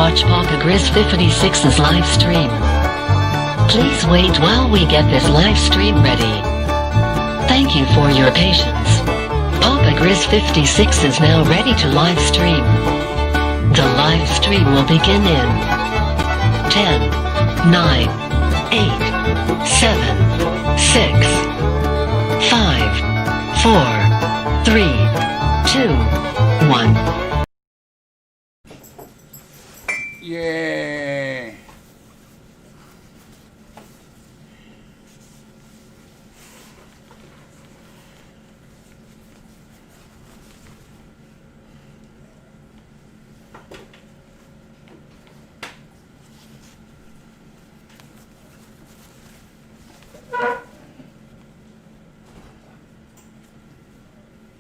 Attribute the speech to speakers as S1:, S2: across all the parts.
S1: watch Papa Grizz 56's live stream. Please wait while we get this live stream ready. Thank you for your patience. Papa Grizz 56 is now ready to live stream. The live stream will begin in 10, 9, 8, 7, 6, 5, 4, 3, 2, 1.
S2: Yay!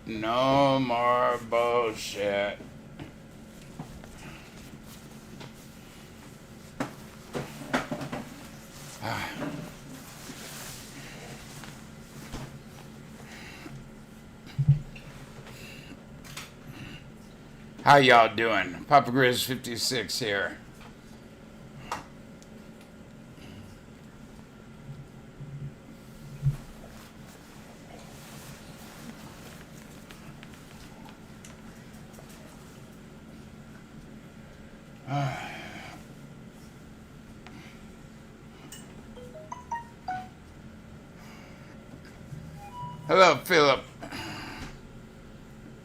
S2: No more bullshit. How y'all doing? Papa Grizz 56 here. Hello, Philip.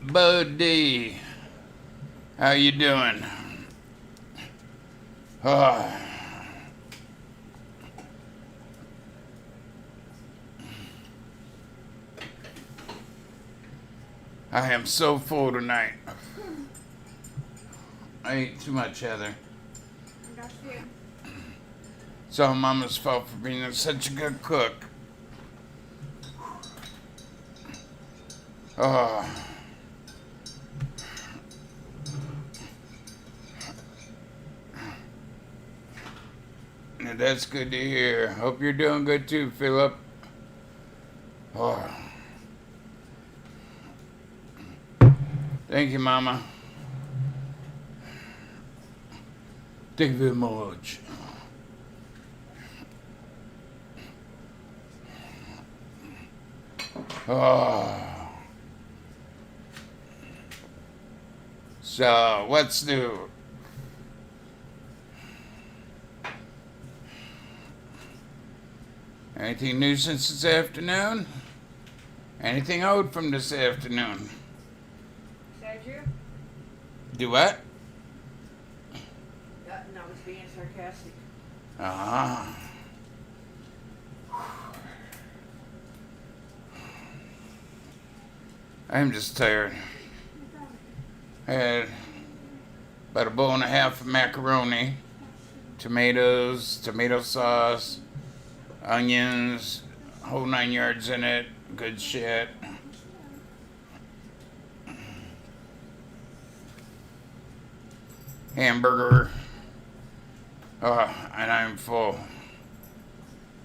S2: Buddy. How you doing? Oh. I am so full tonight. I ate too much, Heather.
S3: Got you.
S2: It's all Mama's fault for being such a good cook. Oh. Now that's good to hear. Hope you're doing good too, Philip. Oh. Thank you, Mama. Thank you very much. Oh. So, what's new? Anything new since this afternoon? Anything old from this afternoon?
S3: Said you?
S2: Do what?
S3: No, I was being sarcastic.
S2: Ah. I'm just tired. I had about a bowl and a half of macaroni, tomatoes, tomato sauce, onions, whole 9 yards in it, good shit. Hamburger. Oh, and I'm full.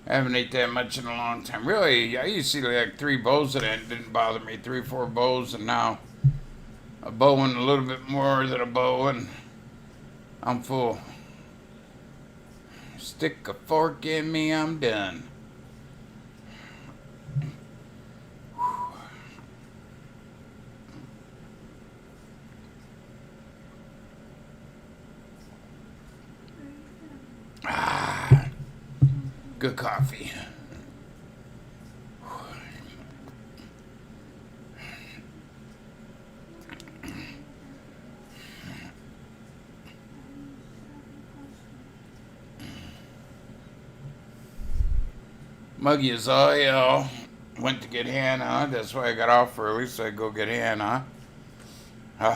S2: I haven't ate that much in a long time. Really, I used to eat like 3 bowls of that. It didn't bother me. 3 or 4 bowls, and now a bowl and a little bit more than a bowl, and I'm full. Stick a fork in me, I'm done. Ah, good coffee. Muggy is all ill. Went to get Hannah. That's why I got off early, so I go get Hannah. They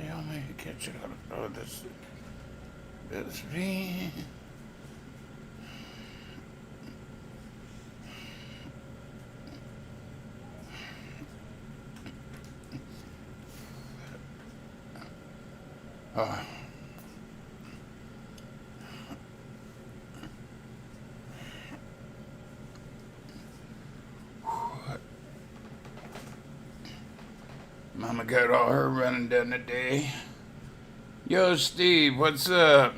S2: all made a catch it out. Oh, this me. Oh. Mama got all her running done today. Yo, Steve, what's up?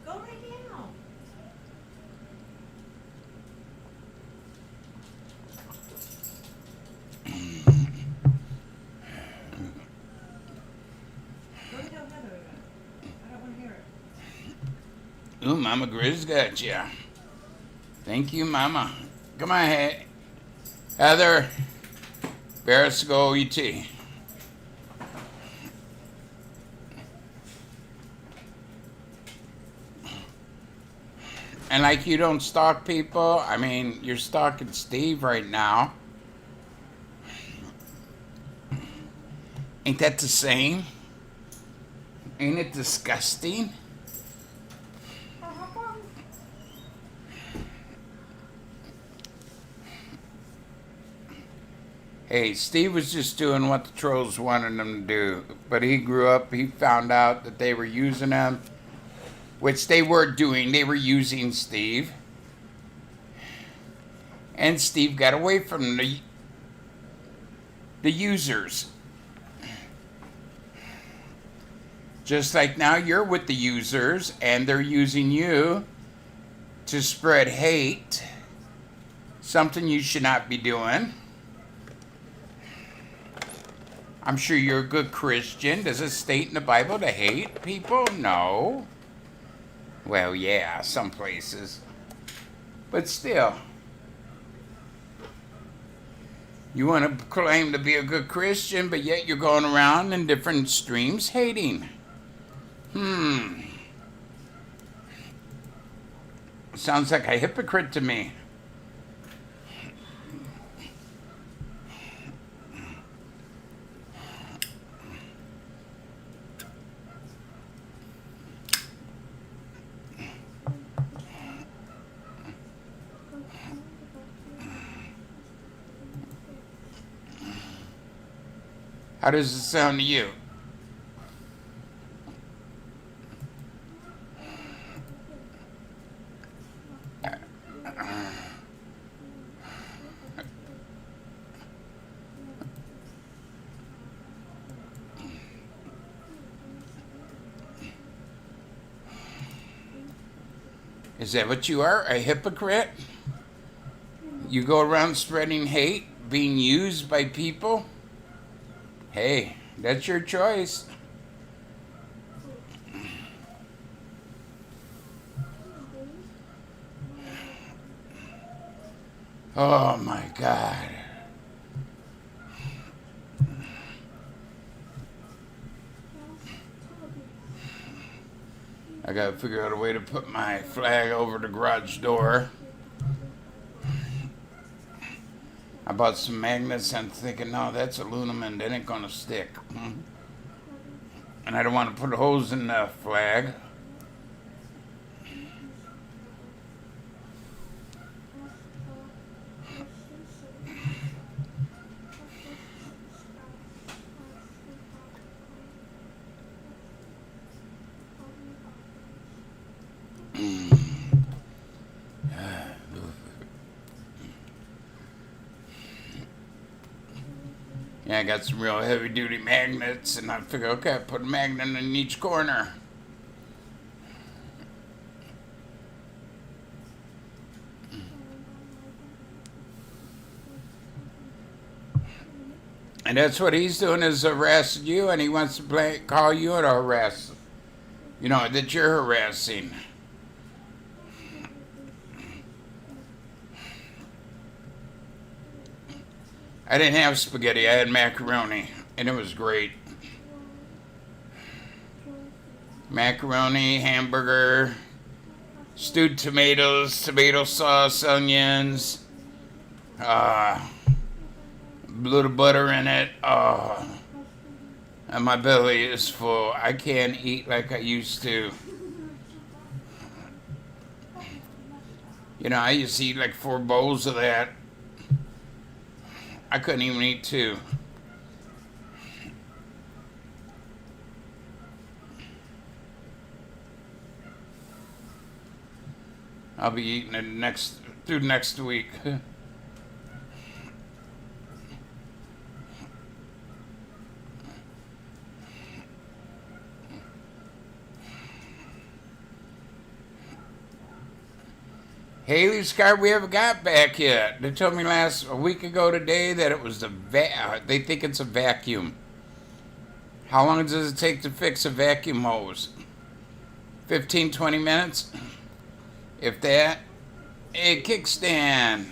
S3: Go right now. Go tell Heather about it. I don't want to hear it.
S2: Ooh, Mama Grizz got ya. Thank you, Mama. Come on, Heather. Barris, go ET. And like you don't stalk people, I mean, you're stalking Steve right now. Ain't that the same? Ain't it disgusting? Hey, Steve was just doing what the trolls wanted him to do. But he grew up, he found out that they were using him. Which they were doing, they were using Steve. And Steve got away from the users. Just like now you're with the users and they're using you to spread hate. Something you should not be doing. I'm sure you're a good Christian. Does it state in the Bible to hate people? No. Well, yeah, some places. But still. You want to claim to be a good Christian, but yet you're going around in different streams hating. Sounds like a hypocrite to me. How does it sound to you? Is that what you are? A hypocrite? You go around spreading hate, being used by people? Hey, that's your choice. Oh my God. I gotta figure out a way to put my flag over the garage door. I bought some magnets and I'm thinking, no, that's aluminum, that ain't gonna stick. And I don't want to put holes in the flag. Yeah, I got some real heavy duty magnets and I figure, okay, I put a magnet in each corner. And that's what he's doing, is harassing you, and he wants to call you and harass, you know, that you're harassing. I didn't have spaghetti, I had macaroni, and it was great. Macaroni, hamburger, stewed tomatoes, tomato sauce, onions, a little butter in it. And my belly is full. I can't eat like I used to. You know, I used to eat like 4 bowls of that. I couldn't even eat 2. I'll be eating it through next week. Haley's car we haven't got back yet. They told me a week ago today that it was they think it's a vacuum. How long does it take to fix a vacuum hose? 15, 20 minutes? If that. Hey, kickstand.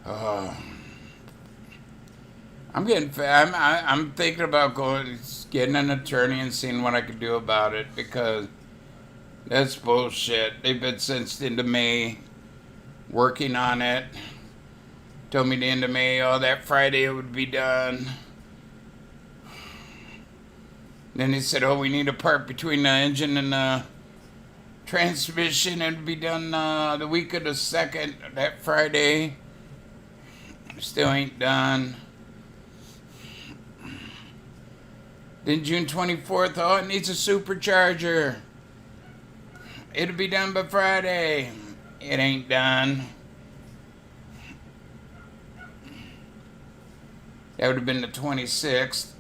S2: Oh. I'm thinking about getting an attorney and seeing what I can do about it, because that's bullshit. They've been since the end of May working on it. Told me the end of May, that Friday it would be done. Then they said, we need a part between the engine and the transmission. It'd be done the week of the 2nd, that Friday. Still ain't done. Then June 24th, it needs a supercharger. It'll be done by Friday. It ain't done. That would have been the 26th.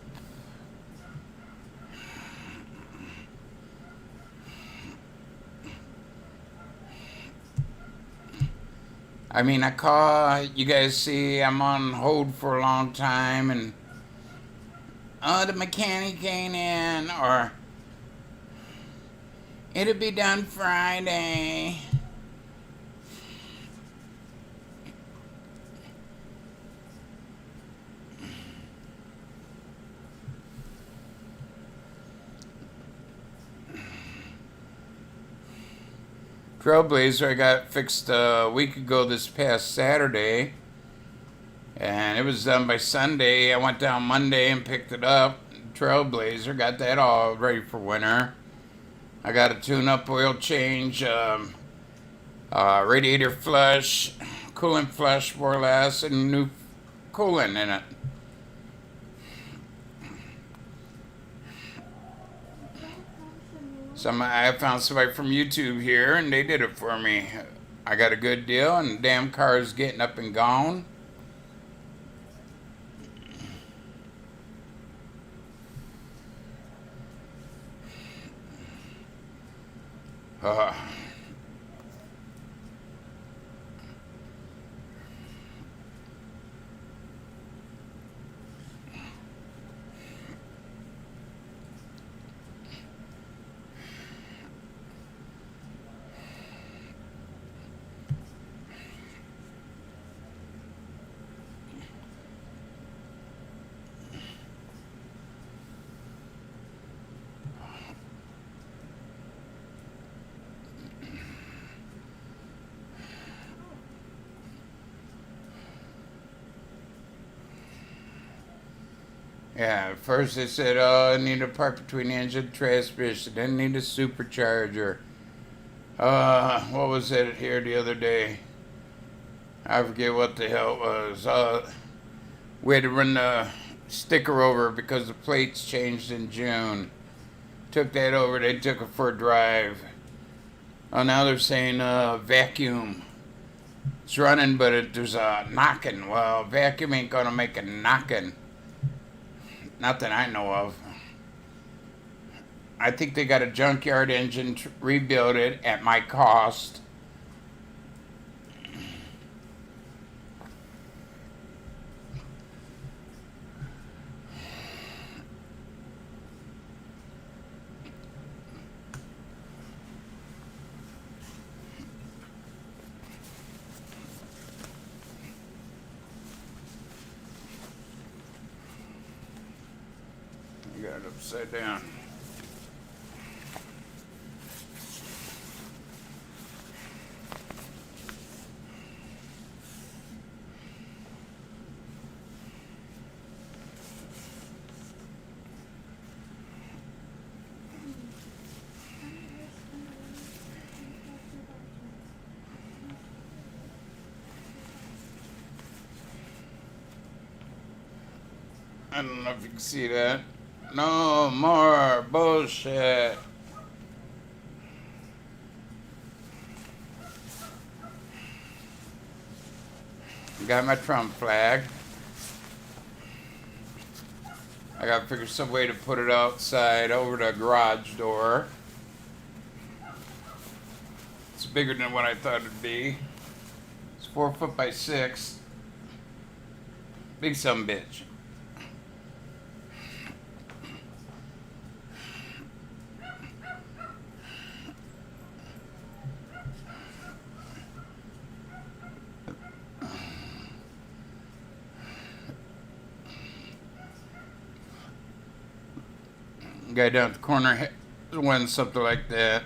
S2: I mean, you guys see I'm on hold for a long time, and the mechanic ain't in, or it'll be done Friday. Trailblazer I got fixed a week ago this past Saturday, and it was done by Sunday. I went down Monday and picked it up. Trailblazer, got that all ready for winter. I got a tune-up oil change, radiator flush, coolant flush more or less, and new coolant in it. I found somebody from YouTube here, and they did it for me. I got a good deal, and the damn car is getting up and gone. Yeah, first they said, I need a part between the engine and transmission, then need a supercharger. What was it here the other day? I forget what the hell it was. We had to run the sticker over because the plates changed in June. Took that over, they took it for a drive. Now they're saying vacuum. It's running, but there's a knocking. Well, vacuum ain't gonna make a knocking. Not that I know of. I think they got a junkyard engine, rebuild it at my cost. that upside down. I don't know if you can see that. No more bullshit. Got my Trump flag. I gotta figure some way to put it outside over the garage door. It's bigger than what I thought it'd be. It's 4 foot by 6. Big some bitch. Guy down at the corner wins something like that.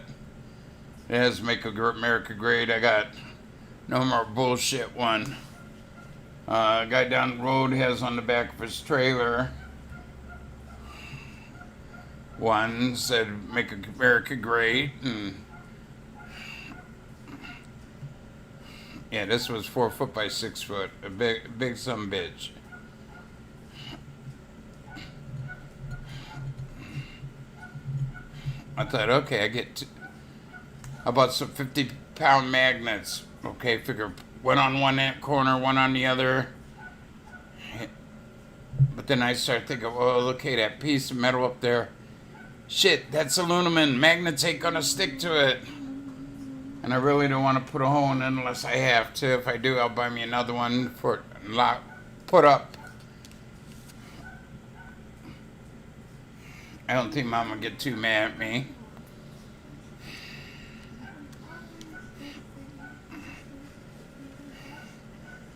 S2: It has Make America Great. I got No More Bullshit one. Guy down the road has on the back of his trailer one said Make America Great. And yeah, this was 4 foot by 6 foot. A big some bitch. I thought, okay, I bought some 50-pound magnets. Okay, figure one on one corner, one on the other. But then I started thinking, well, okay, that piece of metal up there, shit, that's aluminum. Magnets ain't gonna stick to it. And I really don't want to put a hole in it unless I have to. If I do, I'll buy me another one for put up. I don't think Mom will get too mad at me.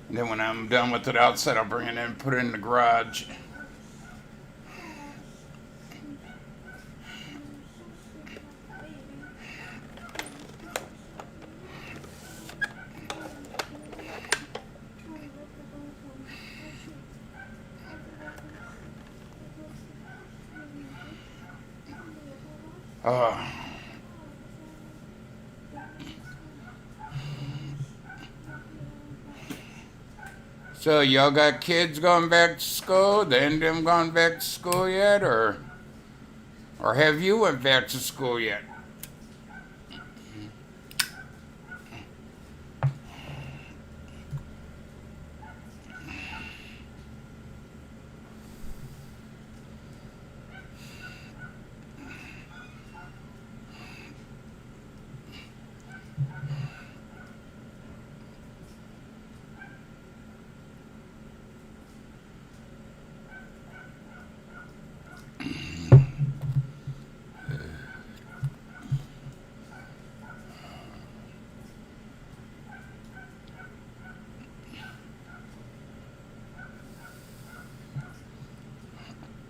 S2: And then when I'm done with it outside, I'll bring it in and put it in the garage. So y'all got kids going back to school? They ain't them gone back to school yet, or have you went back to school yet?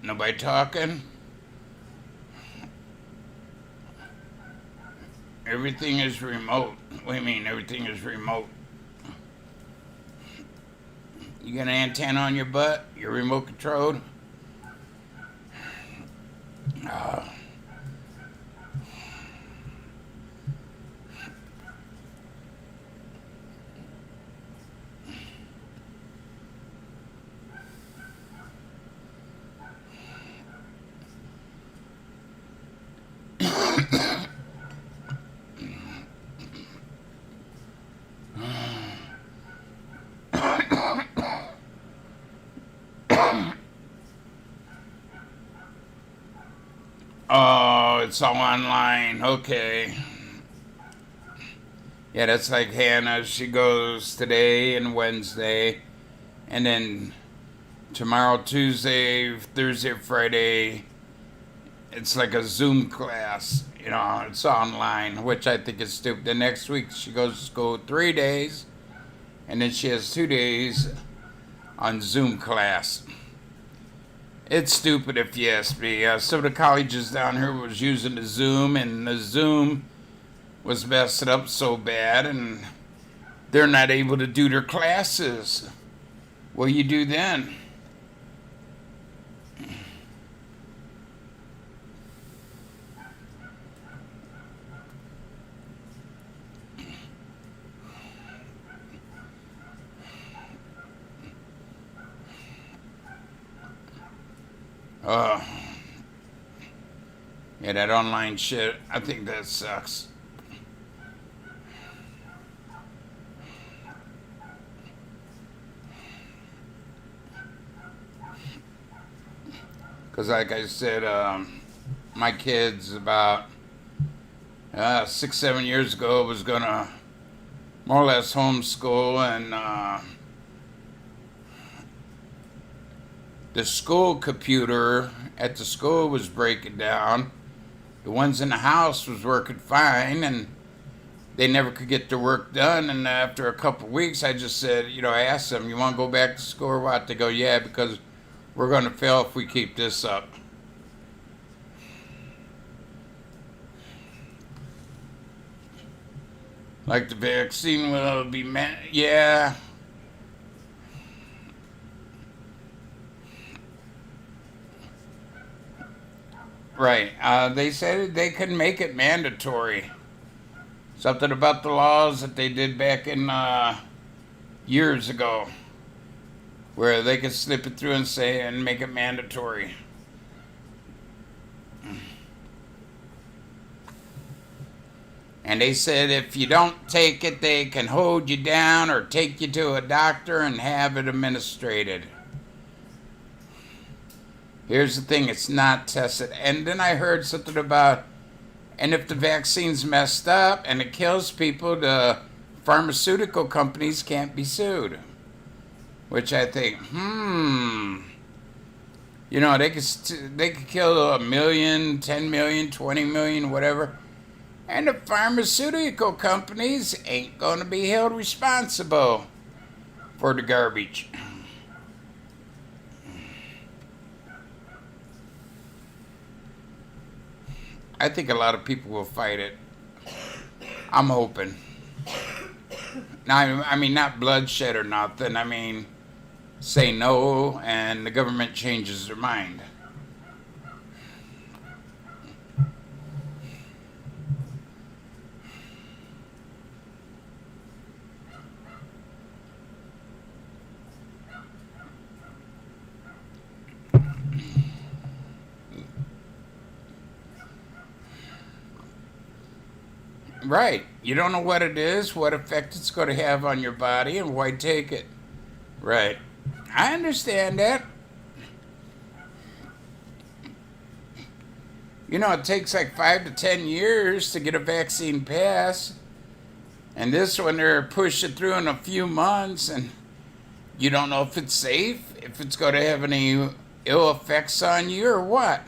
S2: Nobody talking? Everything is remote. What do you mean everything is remote? You got an antenna on your butt? You're remote controlled? Oh, it's all online. Okay. Yeah, that's like Hannah. She goes today and Wednesday. And then tomorrow, Tuesday, Thursday, Friday, it's like a Zoom class. You know, it's online, which I think is stupid. The next week, she goes to school 3 days. And then she has 2 days on Zoom class. It's stupid if you ask me. Some of the colleges down here was using the Zoom, and the Zoom was messed up so bad, and they're not able to do their classes. What do you do then? Uh, yeah, that online shit, I think that sucks. Because, like I said, my kids about 6, 7 years ago was going to more or less homeschool, and the school computer at the school was breaking down. The ones in the house was working fine, and they never could get their work done. And after a couple of weeks, I just said, I asked them, you want to go back to school or what? They go, yeah, because we're going to fail if we keep this up. Like the vaccine will be yeah. Right. They said they could make it mandatory. Something about the laws that they did back in years ago, where they could slip it through and say and make it mandatory. And they said if you don't take it, they can hold you down or take you to a doctor and have it administrated. Here's the thing, it's not tested. And then I heard something about, and if the vaccine's messed up and it kills people, the pharmaceutical companies can't be sued. Which I think, they could kill 1 million, 10 million, 20 million, whatever. And the pharmaceutical companies ain't going to be held responsible for the garbage. I think a lot of people will fight it. I'm hoping. Now, I mean, not bloodshed or nothing. I mean, say no and the government changes their mind. Right. You don't know what it is, what effect it's going to have on your body, and why take it. Right. I understand that. It takes like 5 to 10 years to get a vaccine passed. And this one, they're pushing through in a few months, and you don't know if it's safe, if it's going to have any ill effects on you or what.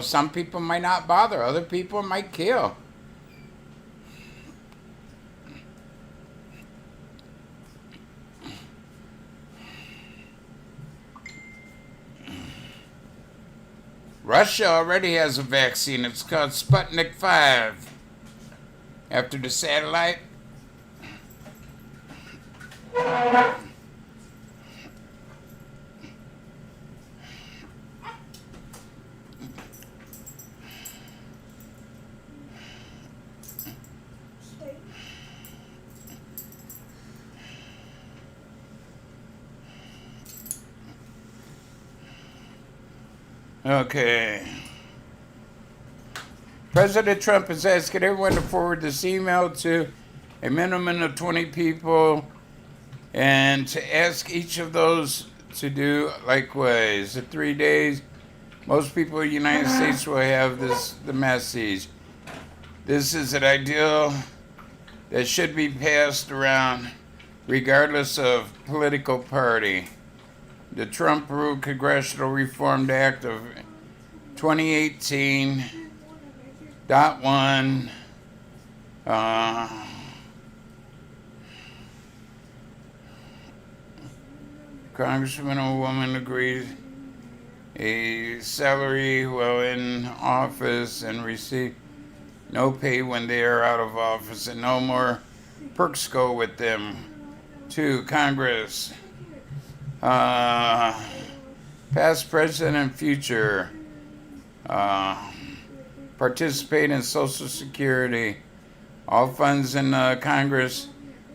S2: Some people might not bother, other people might kill. Russia already has a vaccine. It's called Sputnik 5. After the satellite. Okay. President Trump is asking everyone to forward this email to a minimum of 20 people and to ask each of those to do likewise. In 3 days, most people in the United States will have the message. This is an ideal that should be passed around regardless of political party. The Trump-ruled Congressional Reform Act of 2018.1 congressman or woman agrees a salary while in office and receive no pay when they are out of office, and no more perks go with them. 2. Congress, past, present, and future, participate in Social Security. All funds in Congress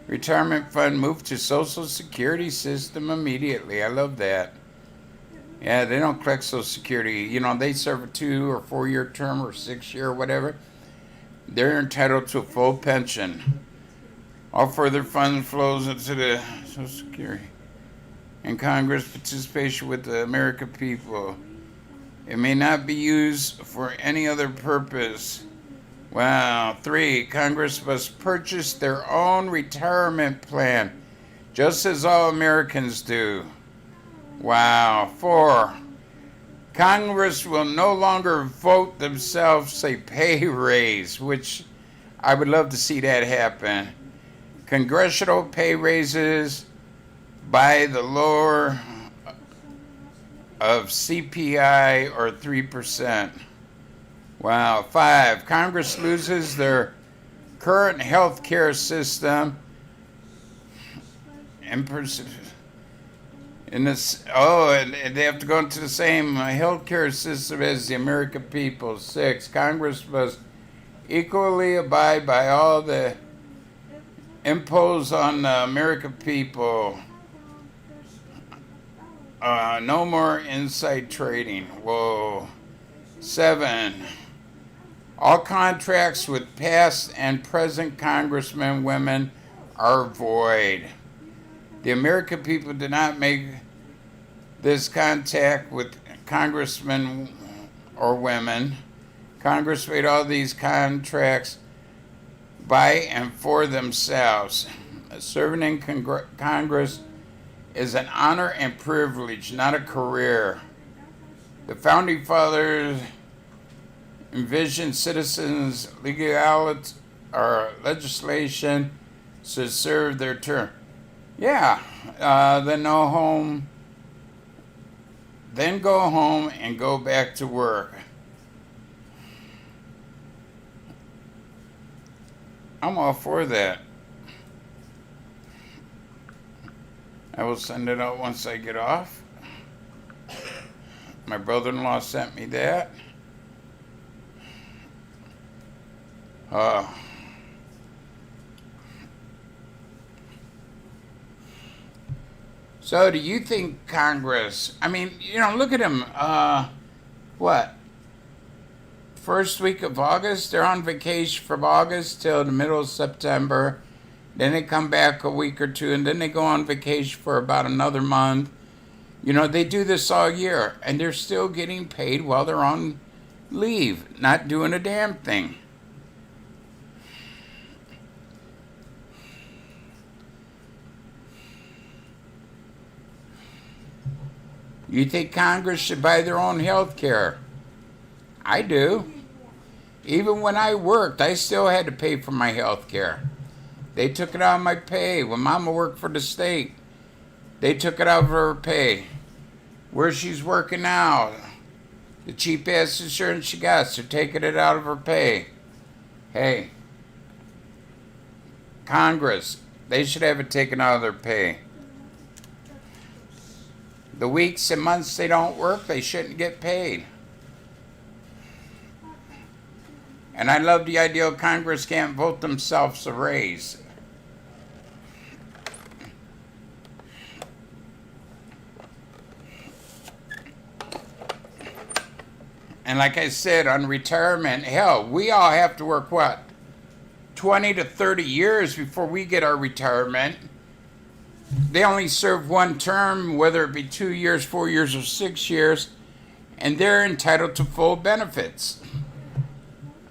S2: retirement fund move to Social Security system immediately. I love that. Yeah, they don't collect Social Security. You know, they serve a 2 or 4 year term or 6 year or whatever. They're entitled to a full pension. All further funds flows into the Social Security and Congress participation with the American people. It may not be used for any other purpose. Wow. 3. Congress must purchase their own retirement plan, just as all Americans do. Wow. 4. Congress will no longer vote themselves a pay raise, which I would love to see that happen. Congressional pay raises by the lower of CPI or 3%. Wow. 5. Congress loses their current health care system and and they have to go into the same health care system as the American people. 6. Congress must equally abide by all the imposed on the American people. No more inside trading. Whoa. 7. All contracts with past and present congressmen, women are void. The American people did not make this contact with congressmen or women. Congress made all these contracts by and for themselves. Serving in Congress is an honor and privilege, not a career. The Founding Fathers envisioned citizens' legality or legislation should serve their term. Yeah, then go home and go back to work. I'm all for that. I will send it out once I get off. My brother-in-law sent me that. So do you think Congress, I mean, you know, look at them, what? First week of August, they're on vacation from August till the middle of September. Then they come back a week or two, and then they go on vacation for about another month. You know, they do this all year, and they're still getting paid while they're on leave, not doing a damn thing. You think Congress should buy their own health care? I do. Even when I worked, I still had to pay for my health care. They took it out of my pay. When Mama worked for the state, they took it out of her pay. Where she's working now, the cheap-ass insurance she got, so taking it out of her pay. Hey, Congress, they should have it taken out of their pay. The weeks and months they don't work, they shouldn't get paid. And I love the idea Congress can't vote themselves a raise. And like I said, on retirement, hell, we all have to work, what, 20 to 30 years before we get our retirement. They only serve one term, whether it be 2 years, 4 years, or 6 years, and they're entitled to full benefits.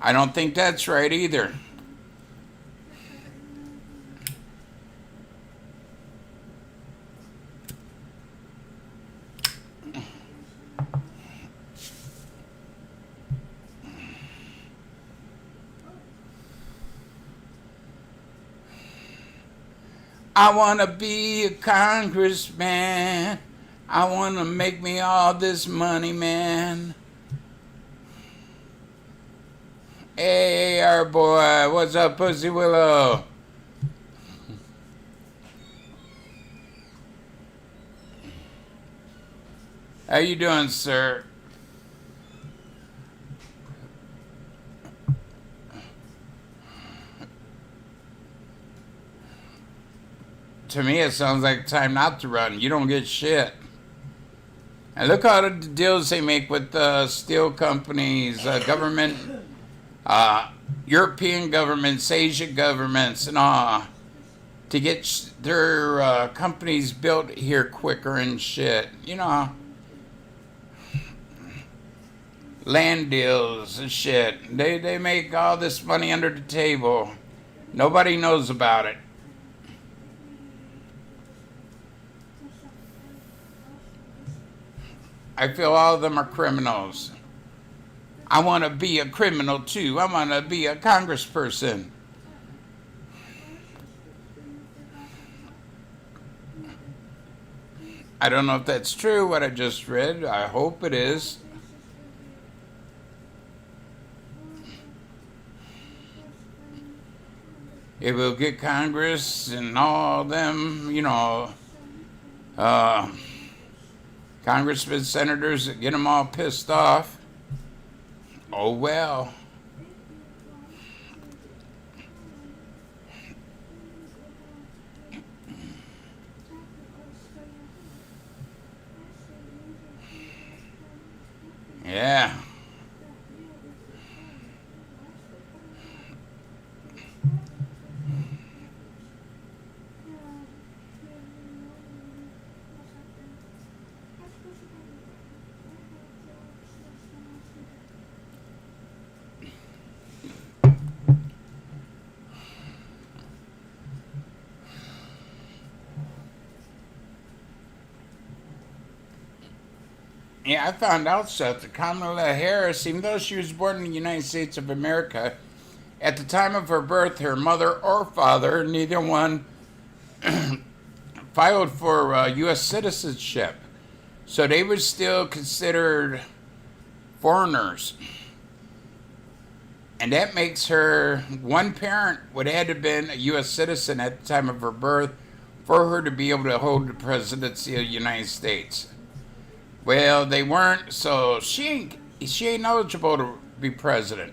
S2: I don't think that's right either. I want to be a congressman. I want to make me all this money, man. Hey, our boy. What's up, Pussy Willow? How you doing, sir? To me, it sounds like time not to run. You don't get shit. And look how the deals they make with steel companies, government, European governments, Asian governments, and all, to get their companies built here quicker and shit. You know, land deals and shit. They make all this money under the table. Nobody knows about it. I feel all of them are criminals. I want to be a criminal too. I want to be a congressperson. I don't know if that's true, what I just read. I hope it is. It will get Congress and all them, you know, congressmen, senators, that get them all pissed off. Oh well. Yeah. Yeah, I found out, Seth, that Kamala Harris, even though she was born in the United States of America, at the time of her birth, her mother or father, neither one, filed for U.S. citizenship. So they were still considered foreigners. And that makes her, one parent would have had to have been a U.S. citizen at the time of her birth for her to be able to hold the presidency of the United States. Well, they weren't, so she ain't eligible to be president.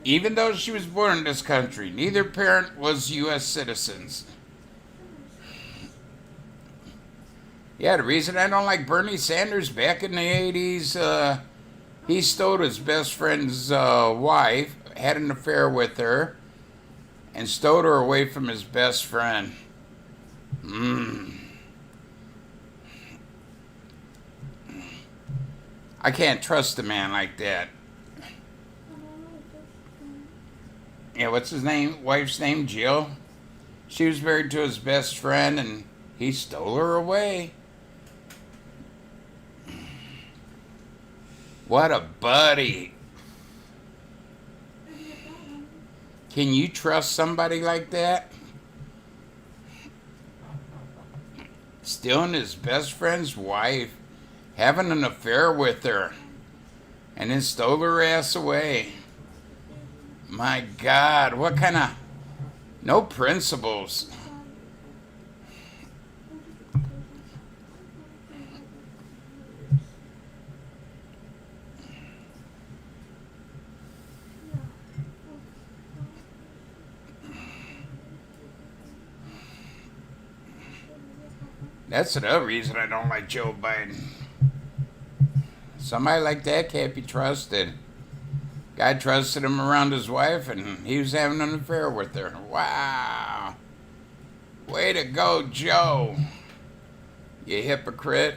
S2: Even though she was born in this country, neither parent was U.S. citizens. Yeah, the reason I don't like Bernie Sanders, back in the 80s, he stole his best friend's wife, had an affair with her, and stowed her away from his best friend. I can't trust a man like that. Yeah, what's his name? Wife's name? Jill? She was married to his best friend and he stole her away. What a buddy. Can you trust somebody like that? Stealing his best friend's wife, having an affair with her, and then stole her ass away. My God, what kind of... No principles. That's another reason I don't like Joe Biden. Somebody like that can't be trusted. Guy trusted him around his wife and he was having an affair with her. Wow. Way to go, Joe. You hypocrite.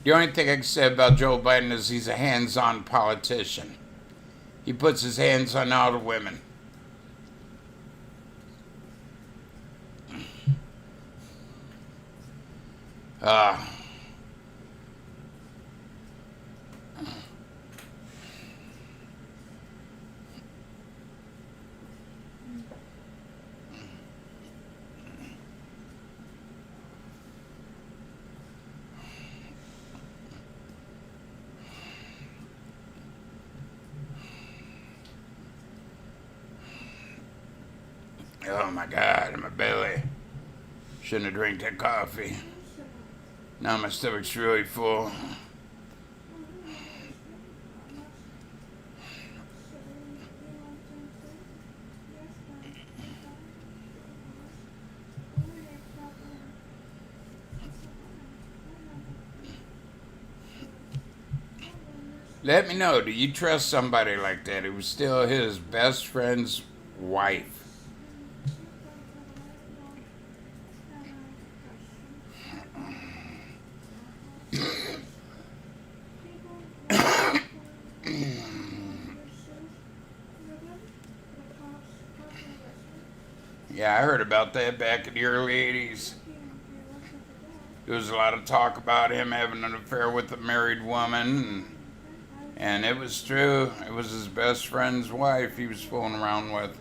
S2: The only thing I can say about Joe Biden is he's a hands-on politician. He puts his hands on all the women. Uh, oh my God, my belly. Shouldn't have drank that coffee. Now my stomach's really full. Let me know, do you trust somebody like that who was still his best friend's wife? Yeah, I heard about that back in the early 80s. There was a lot of talk about him having an affair with a married woman, and it was true. It was his best friend's wife he was fooling around with.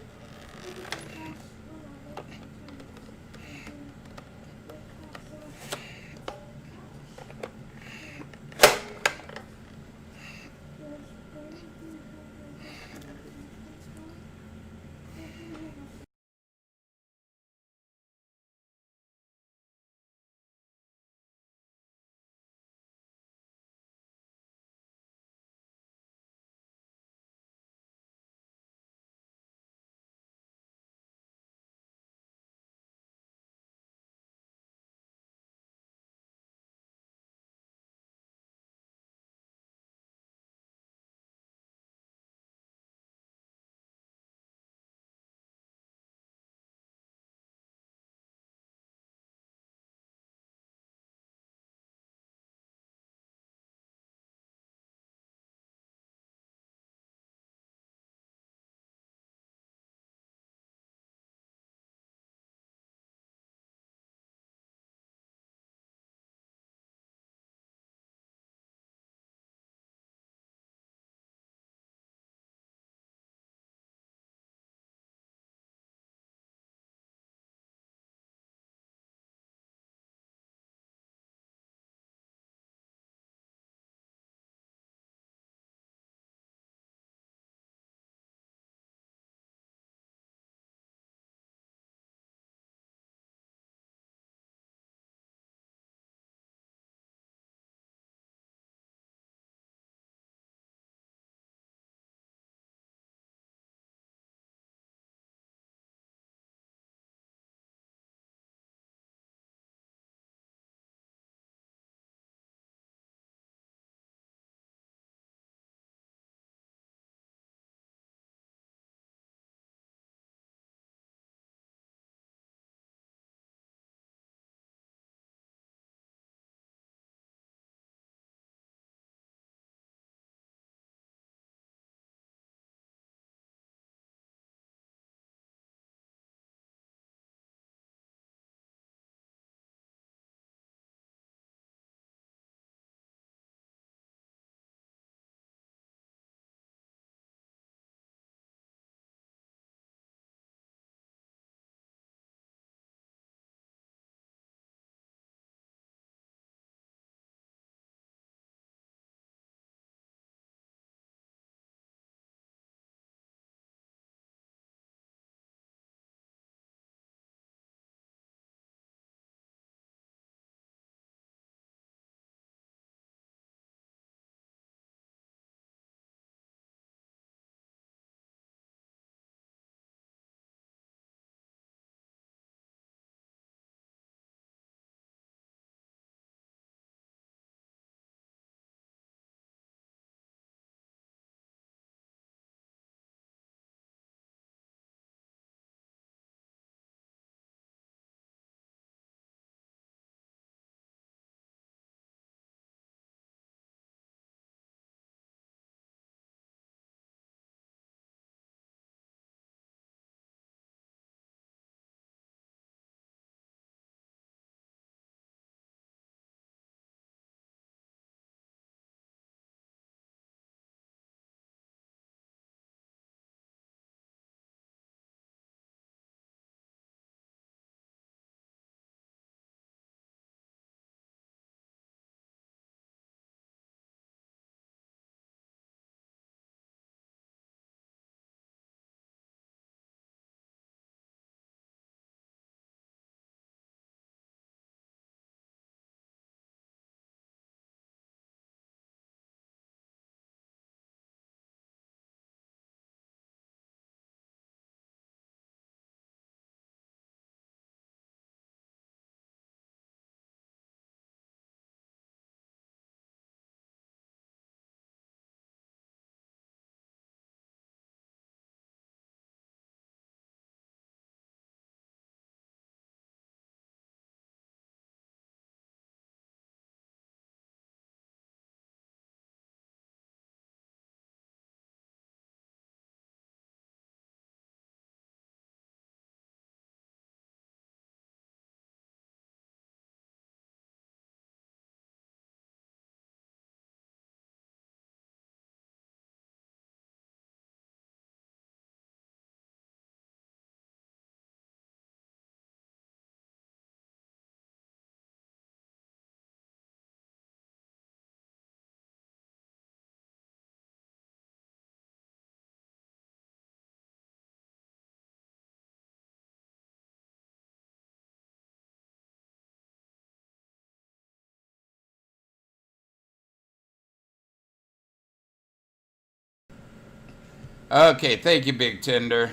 S2: Okay, thank you, Big Tender.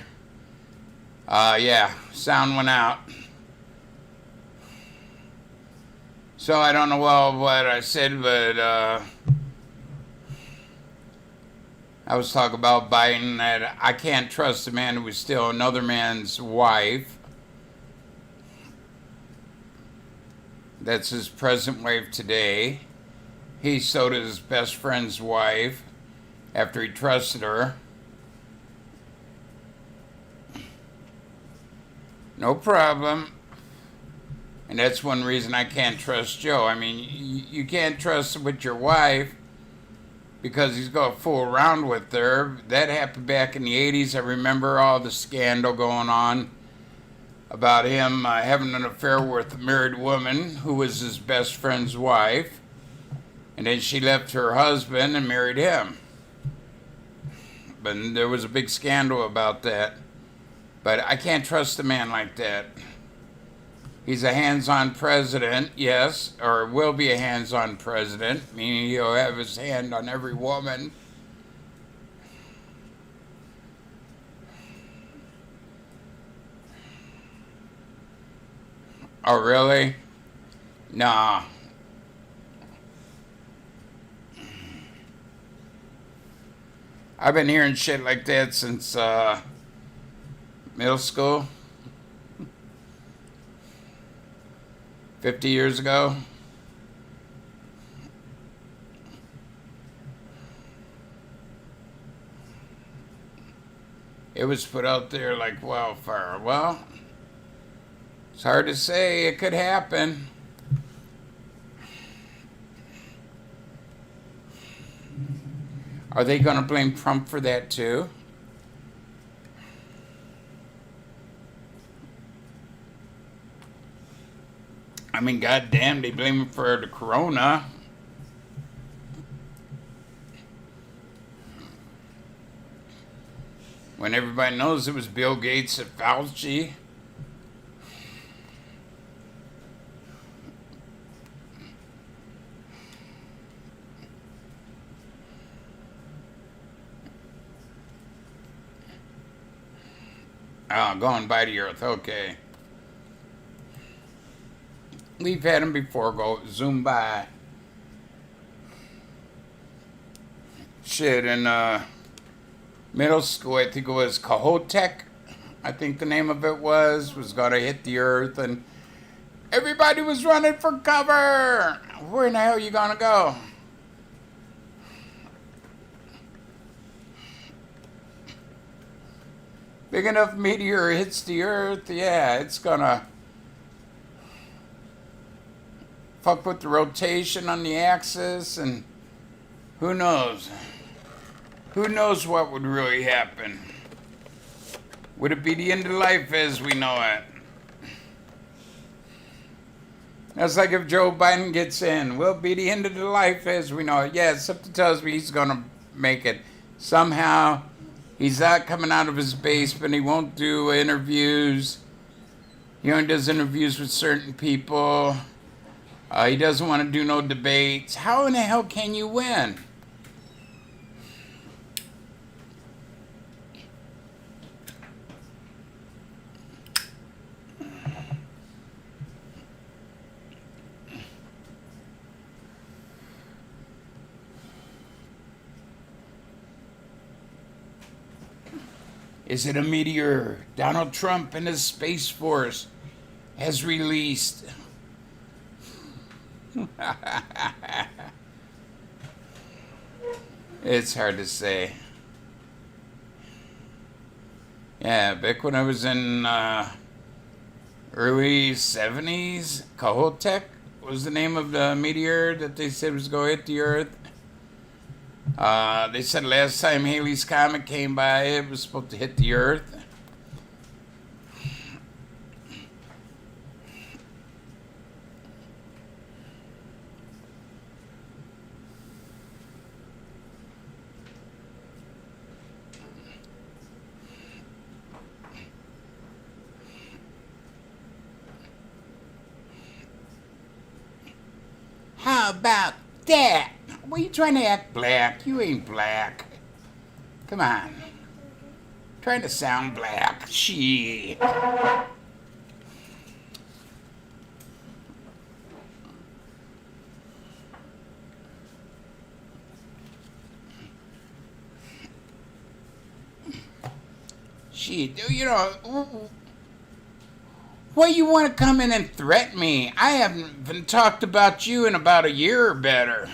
S2: Yeah, sound went out. So I don't know what I said, but I was talking about Biden, that I can't trust a man who was still another man's wife. That's his present wife today. He sold his best friend's wife after he trusted her. No problem. And that's one reason I can't trust Joe. I mean, you can't trust with your wife because he's going to fool around with her. That happened back in the 80s. I remember all the scandal going on about him having an affair with a married woman who was his best friend's wife. And then she left her husband and married him. But there was a big scandal about that. But I can't trust a man like that. He's a hands-on president, yes, or will be a hands-on president, meaning he'll have his hand on every woman. Oh, really? Nah. I've been hearing shit like that since middle school. 50 years ago. It was put out there like wildfire. Well, it's hard to say. It could happen. Are they going to blame Trump for that too? I mean, goddamn, they blame him for the corona. When everybody knows it was Bill Gates and Fauci. Oh, going by the earth, okay. We've had them before go zoom by. Shit, in middle school, I think it was Kohoutek, I think the name of it was going to hit the earth, and everybody was running for cover. Where in the hell are you going to go? Big enough meteor hits the earth, yeah, it's going to fuck with the rotation on the axis, and who knows? Who knows what would really happen? Would it be the end of life as we know it? That's like if Joe Biden gets in. Will it be the end of the life as we know it? Yeah, something tells me he's going to make it. Somehow, he's not coming out of his basement. He won't do interviews. He only does interviews with certain people. He doesn't want to do no debates. How in the hell can you win? Is it a meteor? Donald Trump and his Space Force has released. It's hard to say. Yeah, back when I was in early 70s, Kohoutek was the name of the meteor that they said was going to hit the Earth. They said last time Halley's Comet came by, it was supposed to hit the Earth. How about that? What are you trying to act black? You ain't black. Come on. trying to sound black. Shit. Shit, you know, why you want to come in and threaten me? I haven't been talked about you in about a year or better.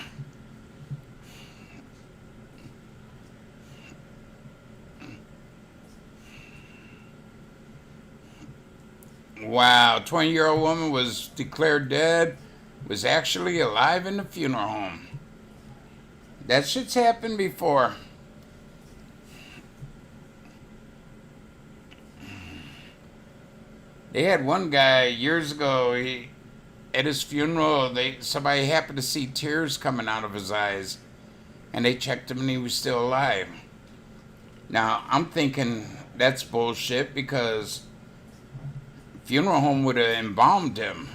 S2: Wow, 20-year-old woman was declared dead, was actually alive in the funeral home. That shit's happened before. They had one guy years ago, at his funeral, somebody happened to see tears coming out of his eyes, and they checked him and he was still alive. Now, I'm thinking that's bullshit because funeral home would have embalmed him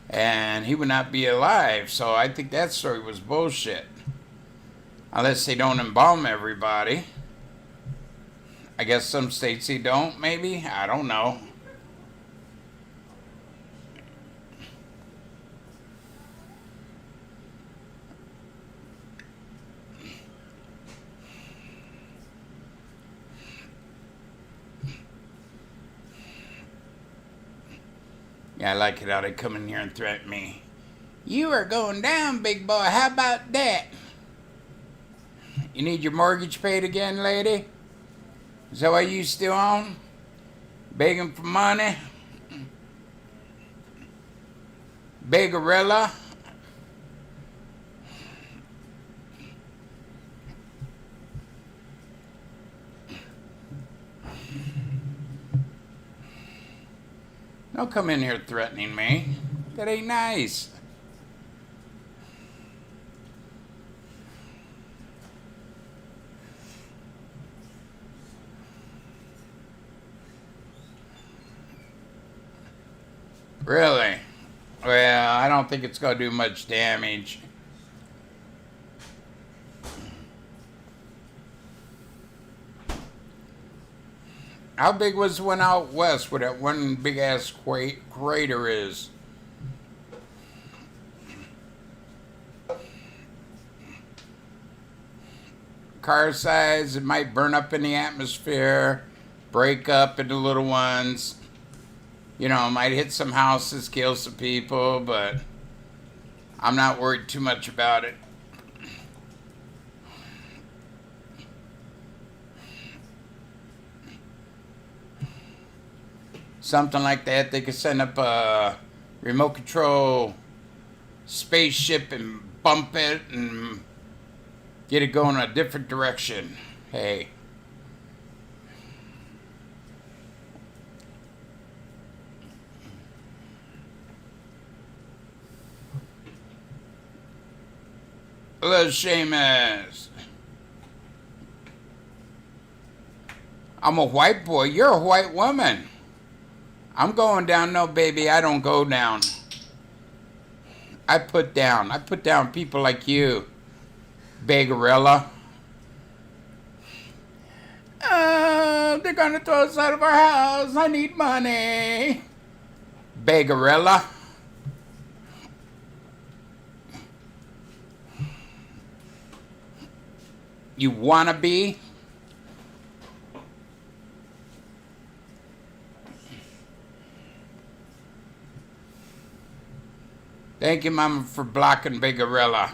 S2: and he would not be alive. So I think that story was bullshit. Unless they don't embalm everybody. I guess some states they don't, maybe. I don't know. Yeah, I like it how they come in here and threaten me. You are going down, big boy. How about that? You need your mortgage paid again, lady? Is that what you still on? Begging for money? Beggarella? Don't come in here threatening me. That ain't nice. Really? Well, I don't think it's going to do much damage. How big was the one out west where that one big ass crater is? Car size, it might burn up in the atmosphere, break up into little ones. You know, it might hit some houses, kill some people, but I'm not worried too much about it. Something like that, they could send up a remote control spaceship and bump it and get it going a different direction. Hey. Hello, Seamus. I'm a white boy. You're a white woman. I'm going down. No, baby, I don't go down. I put down. I put down people like you, Beggarella. They're gonna throw us out of our house. I need money. Beggarella. You wanna be? Thank you, Mama, for blocking Beggarella.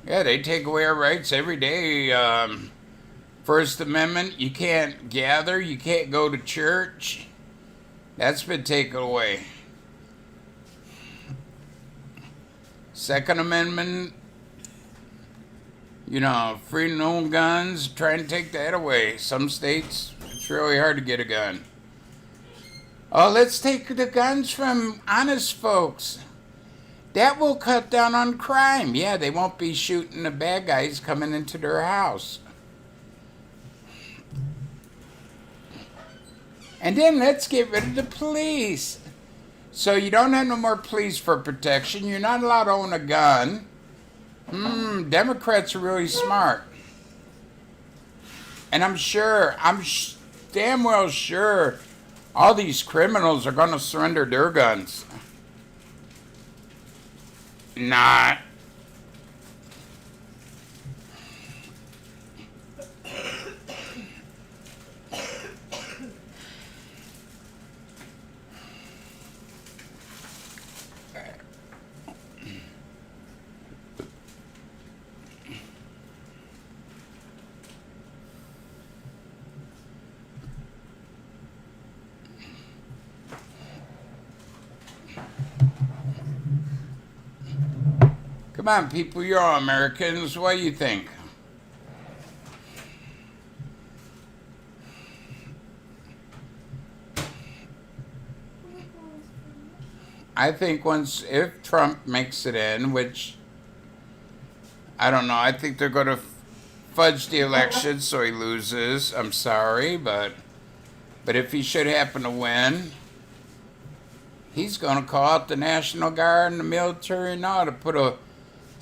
S2: Yeah, they take away our rights every day. First Amendment, you can't gather, you can't go to church. That's been taken away. Second Amendment, you know, free and own guns, trying to take that away. Some states, it's really hard to get a gun. Oh, let's take the guns from honest folks. That will cut down on crime. Yeah, they won't be shooting the bad guys coming into their house. And then let's get rid of the police. So you don't have no more police for protection. You're not allowed to own a gun. Democrats are really smart. And I'm damn well sure all these criminals are going to surrender their guns. Not. Come on, people, you're all Americans. What do you think? I think if Trump makes it in, which I don't know, I think they're going to fudge the election so he loses. I'm sorry, but if he should happen to win, he's going to call out the National Guard and the military now to put a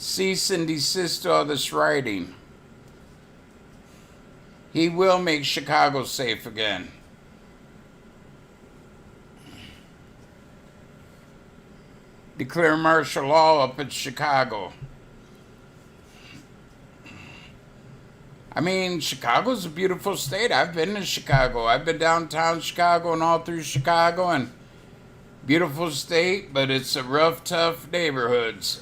S2: cease and desist to all this rioting. He will make Chicago safe again. Declare martial law up in Chicago. I mean, Chicago's a beautiful state. I've been to Chicago. I've been downtown Chicago and all through Chicago, and beautiful state, but it's a rough, tough neighborhoods.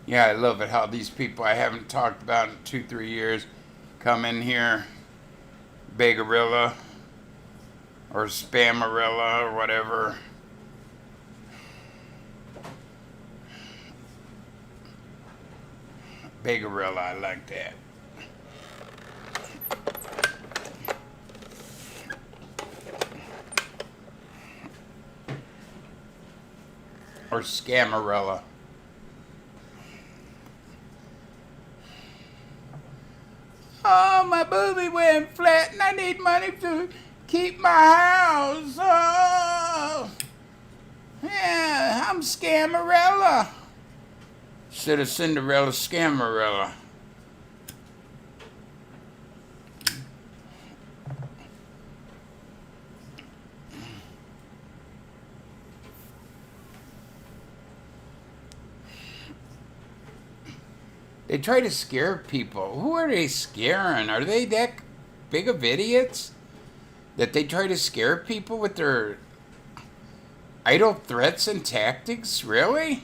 S2: Yeah, I love it how these people I haven't talked about in 2-3 years come in here, Bagarilla or Spamarilla or whatever. Bagarilla, I like that. Or Scamarilla. Oh, my booby went flat and I need money to keep my house. Oh, yeah, I'm Scamarella. Instead of Cinderella, Scamarella. They try to scare people. Who are they scaring? Are they that big of idiots that they try to scare people with their idle threats and tactics? Really?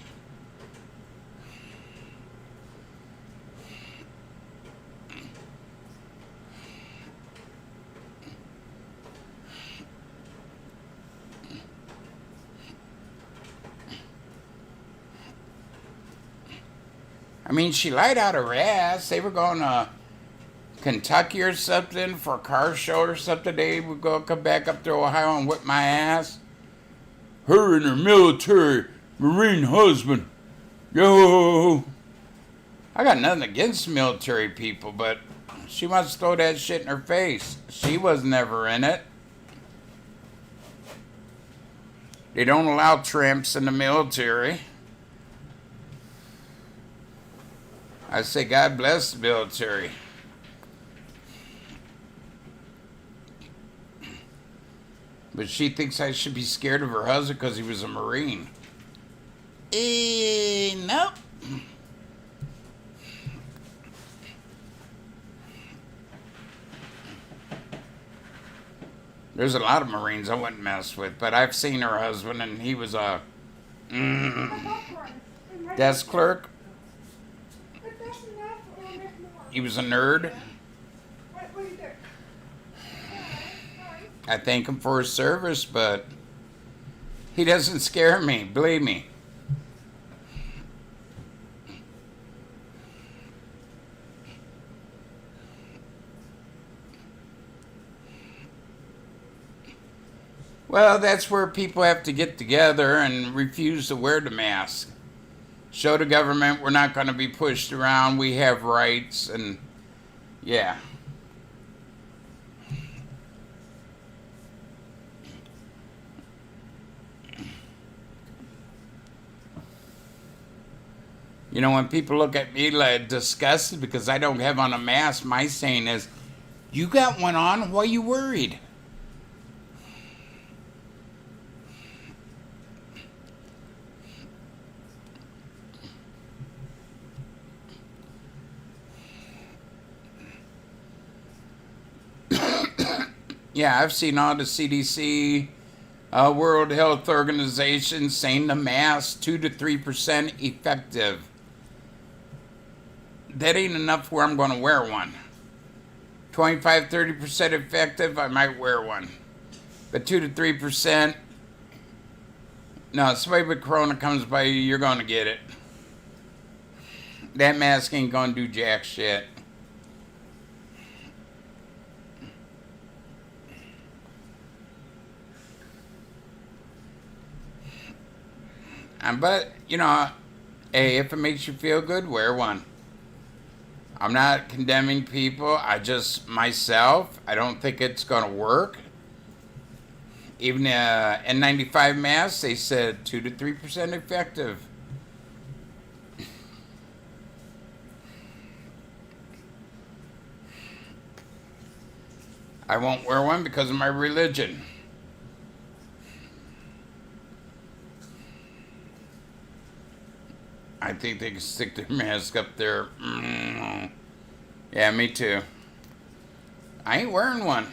S2: I mean, she lied out her ass. They were going to Kentucky or something for a car show or something. They would come back up to Ohio and whip my ass. Her and her military Marine husband. Yo! I got nothing against military people, but she wants to throw that shit in her face. She was never in it. They don't allow tramps in the military. I say God bless the military. But she thinks I should be scared of her husband because he was a Marine. Nope. There's a lot of Marines I wouldn't mess with, but I've seen her husband and he was a desk clerk. He was a nerd. I thank him for his service, but he doesn't scare me, believe me. Well, that's where people have to get together and refuse to wear the mask. Show the government we're not going to be pushed around, we have rights, and yeah. You know, when people look at me like disgusted because I don't have on a mask, my saying is, you got one on, why are you worried? Yeah, I've seen all the CDC, World Health Organization saying the mask 2 to 3% effective. That ain't enough where I'm going to wear one. 25-30% effective, I might wear one. But 2 to 3%, no, if somebody with corona comes by you, you're going to get it. That mask ain't going to do jack shit. But, you know, hey, if it makes you feel good, wear one. I'm not condemning people. Myself, I don't think it's going to work. Even N95 masks, they said 2 to 3% effective. I won't wear one because of my religion. I think they can stick their mask up there. Yeah, me too. I ain't wearing one.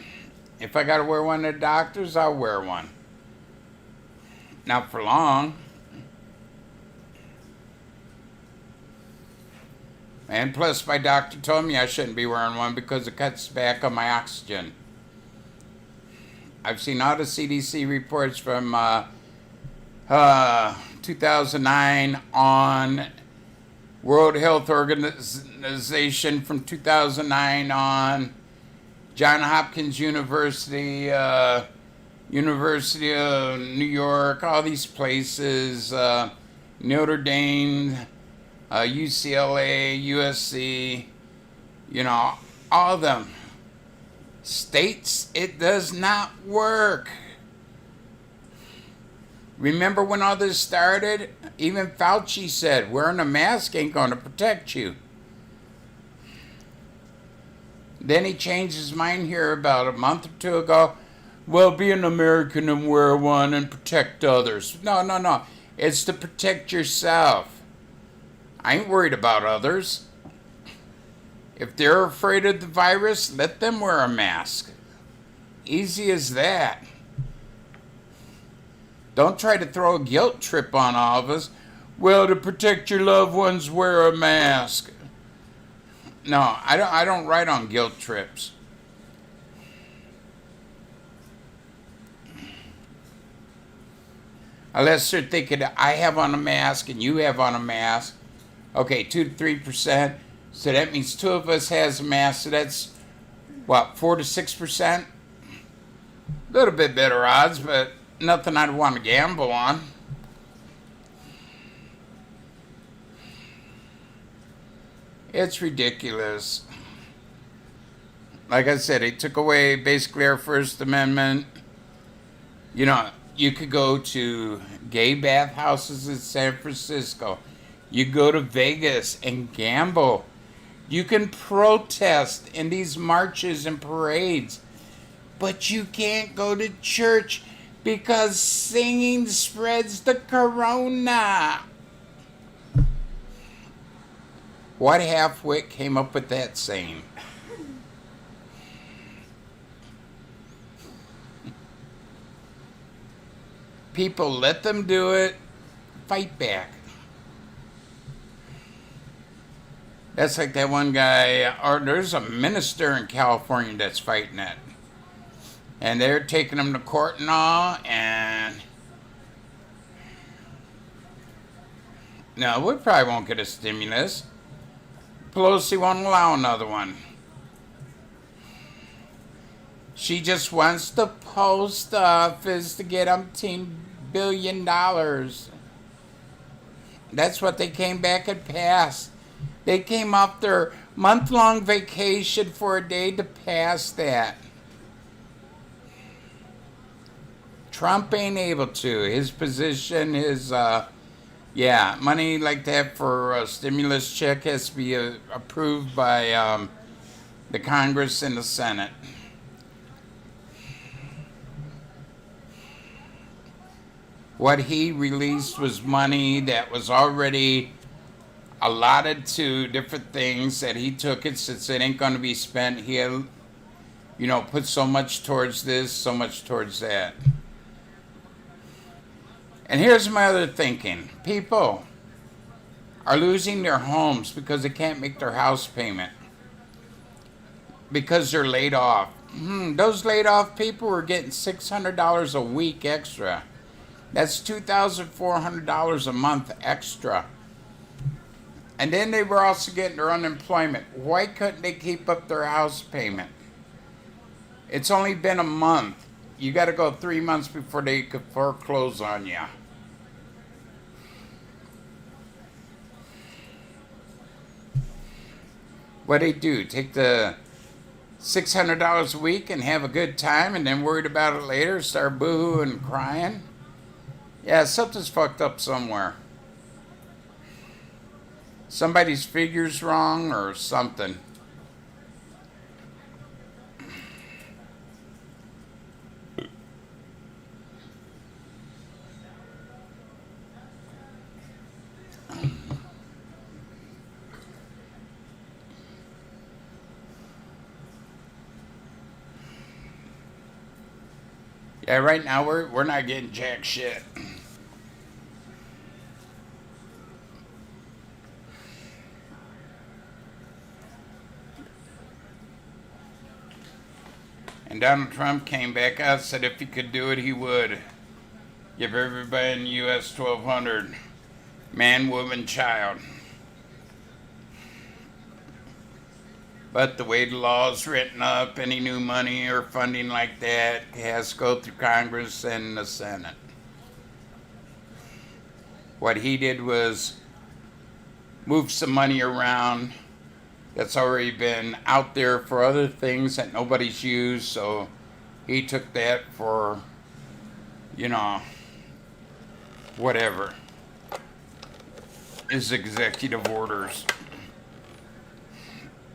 S2: If I gotta wear one at the doctor's, I'll wear one. Not for long. And plus, my doctor told me I shouldn't be wearing one because it cuts back on my oxygen. I've seen all the CDC reports from 2009 on, World Health Organization from 2009 on, Johns Hopkins University, University of New York, all these places, Notre Dame, UCLA, USC, you know, all of them. States, it does not work. Remember when all this started? Even Fauci said, wearing a mask ain't going to protect you. Then he changed his mind here about a month or two ago. Well, be an American and wear one and protect others. No. It's to protect yourself. I ain't worried about others. If they're afraid of the virus, let them wear a mask. Easy as that. Don't try to throw a guilt trip on all of us. Well, to protect your loved ones, wear a mask. No, I don't write on guilt trips. Unless they're thinking, I have on a mask and you have on a mask. Okay, 2 to 3%. So that means two of us has a mask. So that's, what, 4 to 6%? A little bit better odds, but nothing I'd want to gamble on. It's ridiculous. Like I said, they took away basically our First Amendment. You know, you could go to gay bathhouses in San Francisco. You go to Vegas and gamble. You can protest in these marches and parades. But you can't go to church because singing spreads the corona. What halfwit came up with that saying? People, let them do it. Fight back. That's like that one guy, or there's a minister in California that's fighting it. And they're taking him to court and all, and no, we probably won't get a stimulus. Pelosi won't allow another one. She just wants the post office to get $10 billion. That's what they came back and passed. They came off their month-long vacation for a day to pass that. Trump ain't able to. His position is, money like that for a stimulus check has to be approved by the Congress and the Senate. What he released was money that was already allotted to different things that he took it since it ain't going to be spent. He'll, put so much towards this, so much towards that. And here's my other thinking. People are losing their homes because they can't make their house payment. Because they're laid off. Those laid off people were getting $600 a week extra. That's $2,400 a month extra. And then they were also getting their unemployment. Why couldn't they keep up their house payment? It's only been a month. You got to go 3 months before they could foreclose on you. What they do? Take the $600 a week and have a good time and then worried about it later, start boo-hooing and crying? Yeah, something's fucked up somewhere. Somebody's figure's wrong or something. Yeah, right now we're not getting jack shit. And Donald Trump came back out, said if he could do it, he would. Give everybody in the U.S. $1,200. Man, woman, child. But the way the law is written up, any new money or funding like that has to go through Congress and the Senate. What he did was move some money around that's already been out there for other things that nobody's used, so he took that for, whatever. His executive orders.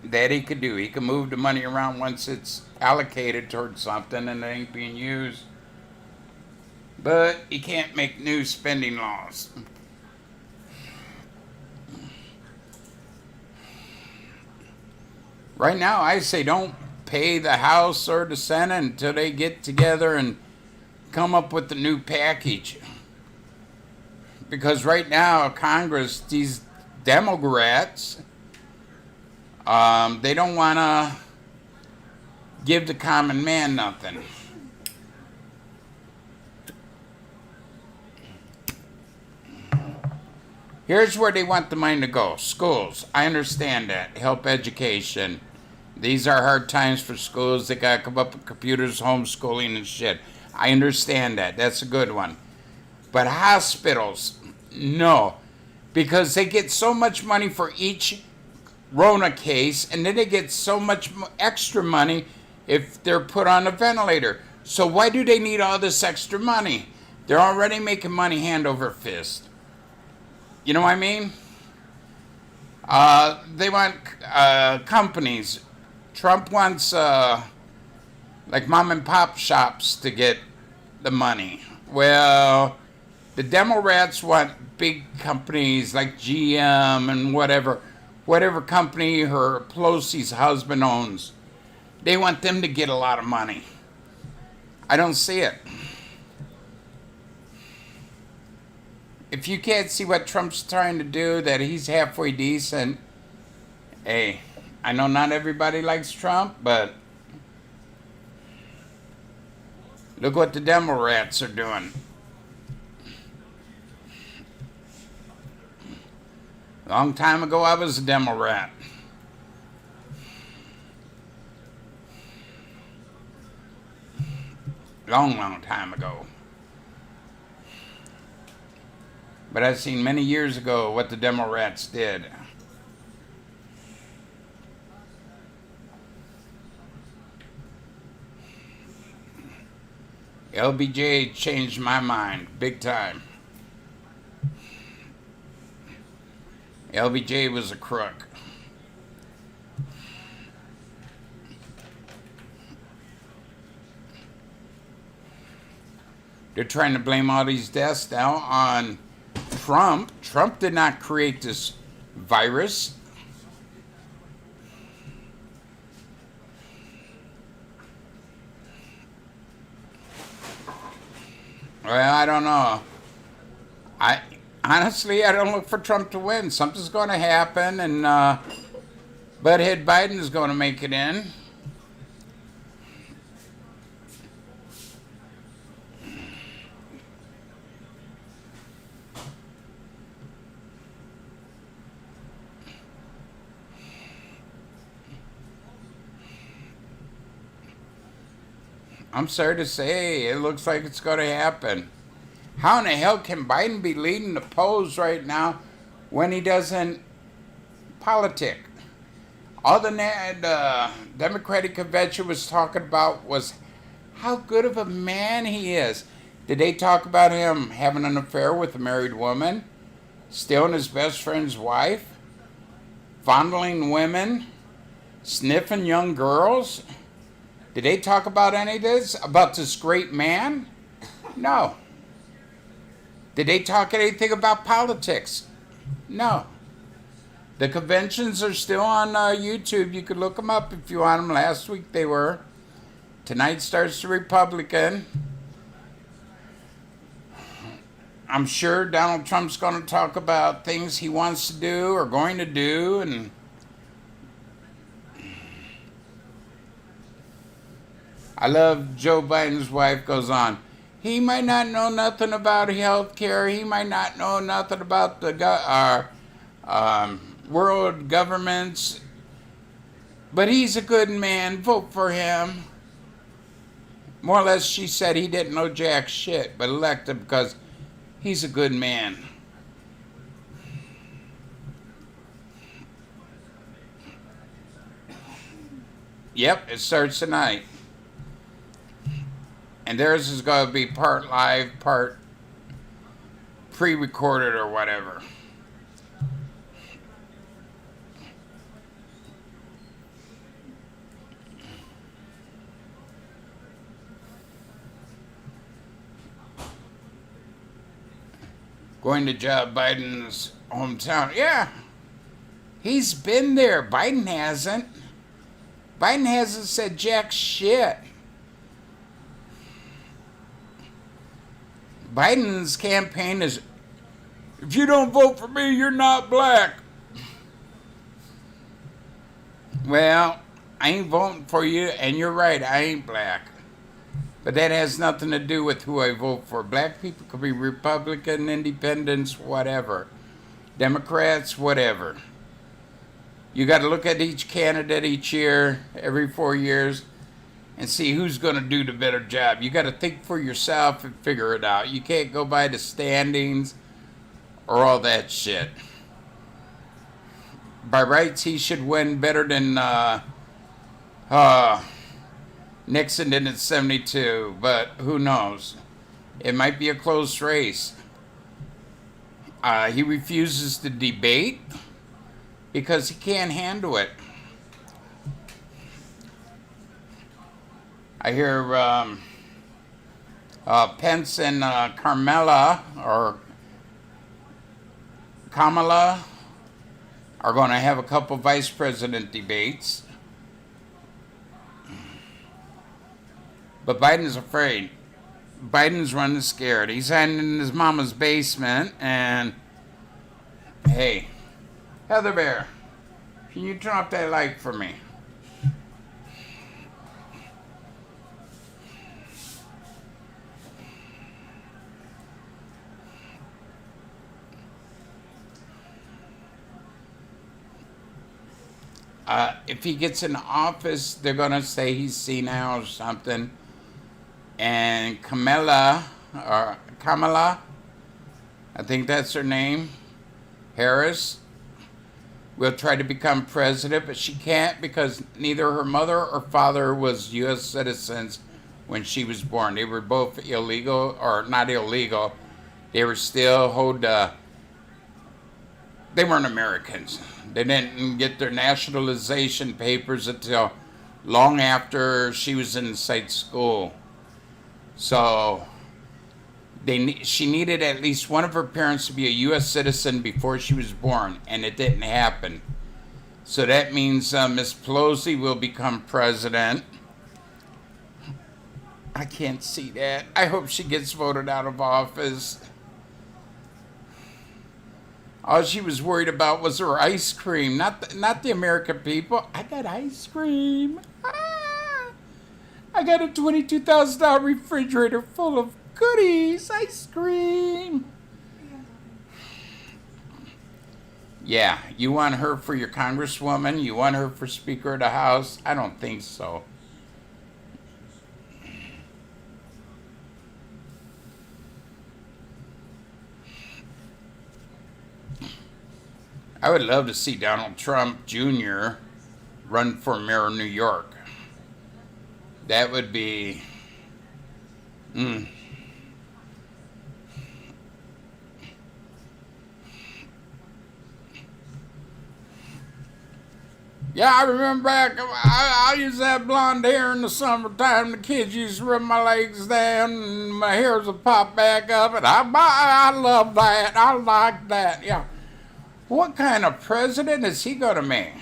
S2: That he could do. He can move the money around once it's allocated towards something and it ain't being used. But he can't make new spending laws. Right now, I say don't pay the House or the Senate until they get together and come up with a new package. Because right now, Congress, these Democrats, they don't want to give the common man nothing. Here's where they want the money to go. Schools. I understand that. Help education. These are hard times for schools. They got to come up with computers, homeschooling, and shit. I understand that. That's a good one. But hospitals, no. Because they get so much money for each Rona case, and then they get so much extra money if they're put on a ventilator. So why do they need all this extra money? They're already making money hand over fist. You know what I mean? They want companies. Trump wants like mom and pop shops to get the money. Well, the Democrats want big companies like GM and whatever company her Pelosi's husband owns. They want them to get a lot of money. I don't see it. If you can't see what Trump's trying to do, that he's halfway decent, hey, I know not everybody likes Trump, but Look what the Democrats are doing. Long time ago, I was a Democrat. Long time ago. But I've seen many years ago what the Democrats did. LBJ changed my mind big time. LBJ was a crook. They're trying to blame all these deaths now on Trump. Trump did not create this virus. Well, I don't know. Honestly, I don't look for Trump to win. Something's going to happen, and Butthead Biden is going to make it in. I'm sorry to say, it looks like it's going to happen. How in the hell can Biden be leading the polls right now when he doesn't politic? All the Democratic convention was talking about was how good of a man he is. Did they talk about him having an affair with a married woman, stealing his best friend's wife, fondling women, sniffing young girls? Did they talk about any of this? About this great man? No. Did they talk anything about politics? No. The conventions are still on YouTube. You could look them up if you want them. Last week they were. Tonight starts the Republican. I'm sure Donald Trump's going to talk about things he wants to do or going to do, and I love Joe Biden's wife goes on. He might not know nothing about health care. He might not know nothing about the world governments. But he's a good man. Vote for him. More or less, she said he didn't know jack shit, but elect him because he's a good man. Yep, it starts tonight. And theirs is going to be part live, part pre-recorded or whatever. Going to Joe Biden's hometown. Yeah, he's been there. Biden hasn't. Biden hasn't said jack shit. Biden's campaign is, if you don't vote for me, you're not black. Well, I ain't voting for you, and you're right, I ain't black. But that has nothing to do with who I vote for. Black people could be Republican, Independents, whatever. Democrats, whatever. You got to look at each candidate each year, every 4 years, and see who's going to do the better job. You got to think for yourself and figure it out. You can't go by the standings or all that shit. By rights, he should win better than Nixon did in 72, but who knows? It might be a close race. He refuses to debate because he can't handle it. I hear Pence and Kamala are going to have a couple vice president debates. But Biden's afraid. Biden's running scared. He's hiding in his mama's basement, and hey, Heather Bear, can you turn off that light for me? If he gets in office, they're gonna say he's senile or something. And Kamala, I think that's her name, Harris, will try to become president, but she can't because neither her mother or father was U.S. citizens when she was born. They were both illegal, or not illegal. They were still they weren't Americans. They didn't get their nationalization papers until long after she was inside school. So she needed at least one of her parents to be a U.S. citizen before she was born, and it didn't happen. So that means Miss Pelosi will become president. I can't see that. I hope she gets voted out of office. All she was worried about was her ice cream, not the American people. I got ice cream. Ah, I got a $22,000 refrigerator full of goodies, ice cream. Yeah, you want her for your congresswoman? You want her for Speaker of the House? I don't think so. I would love to see Donald Trump Jr. run for mayor of New York. That would be... Yeah, I remember back, I used to have blonde hair in the summertime. The kids used to rub my legs down and my hairs would pop back up. And I love that. I like that, yeah. What kind of president is he going to make?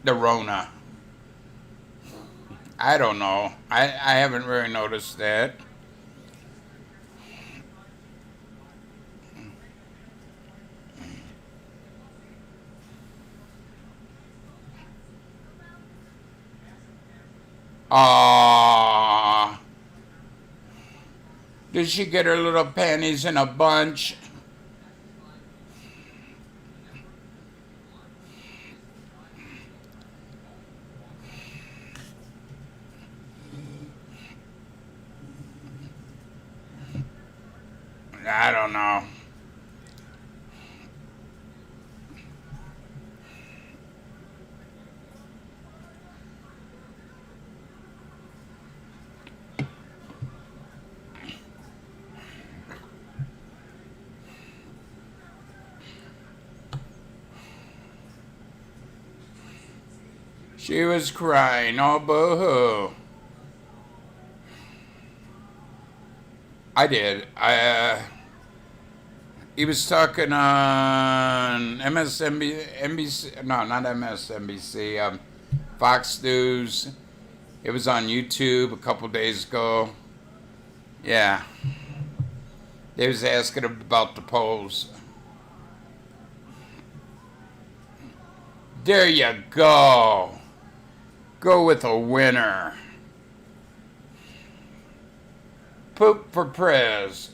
S2: The Rona. I don't know. I haven't really noticed that. Aww. Did she get her little panties in a bunch? I don't know. She was crying, oh boo-hoo. I did. He was talking on MSNBC, no, not MSNBC, Fox News. It was on YouTube a couple days ago. Yeah. They was asking him about the polls. There you go. Go with a winner. Poop for Prez.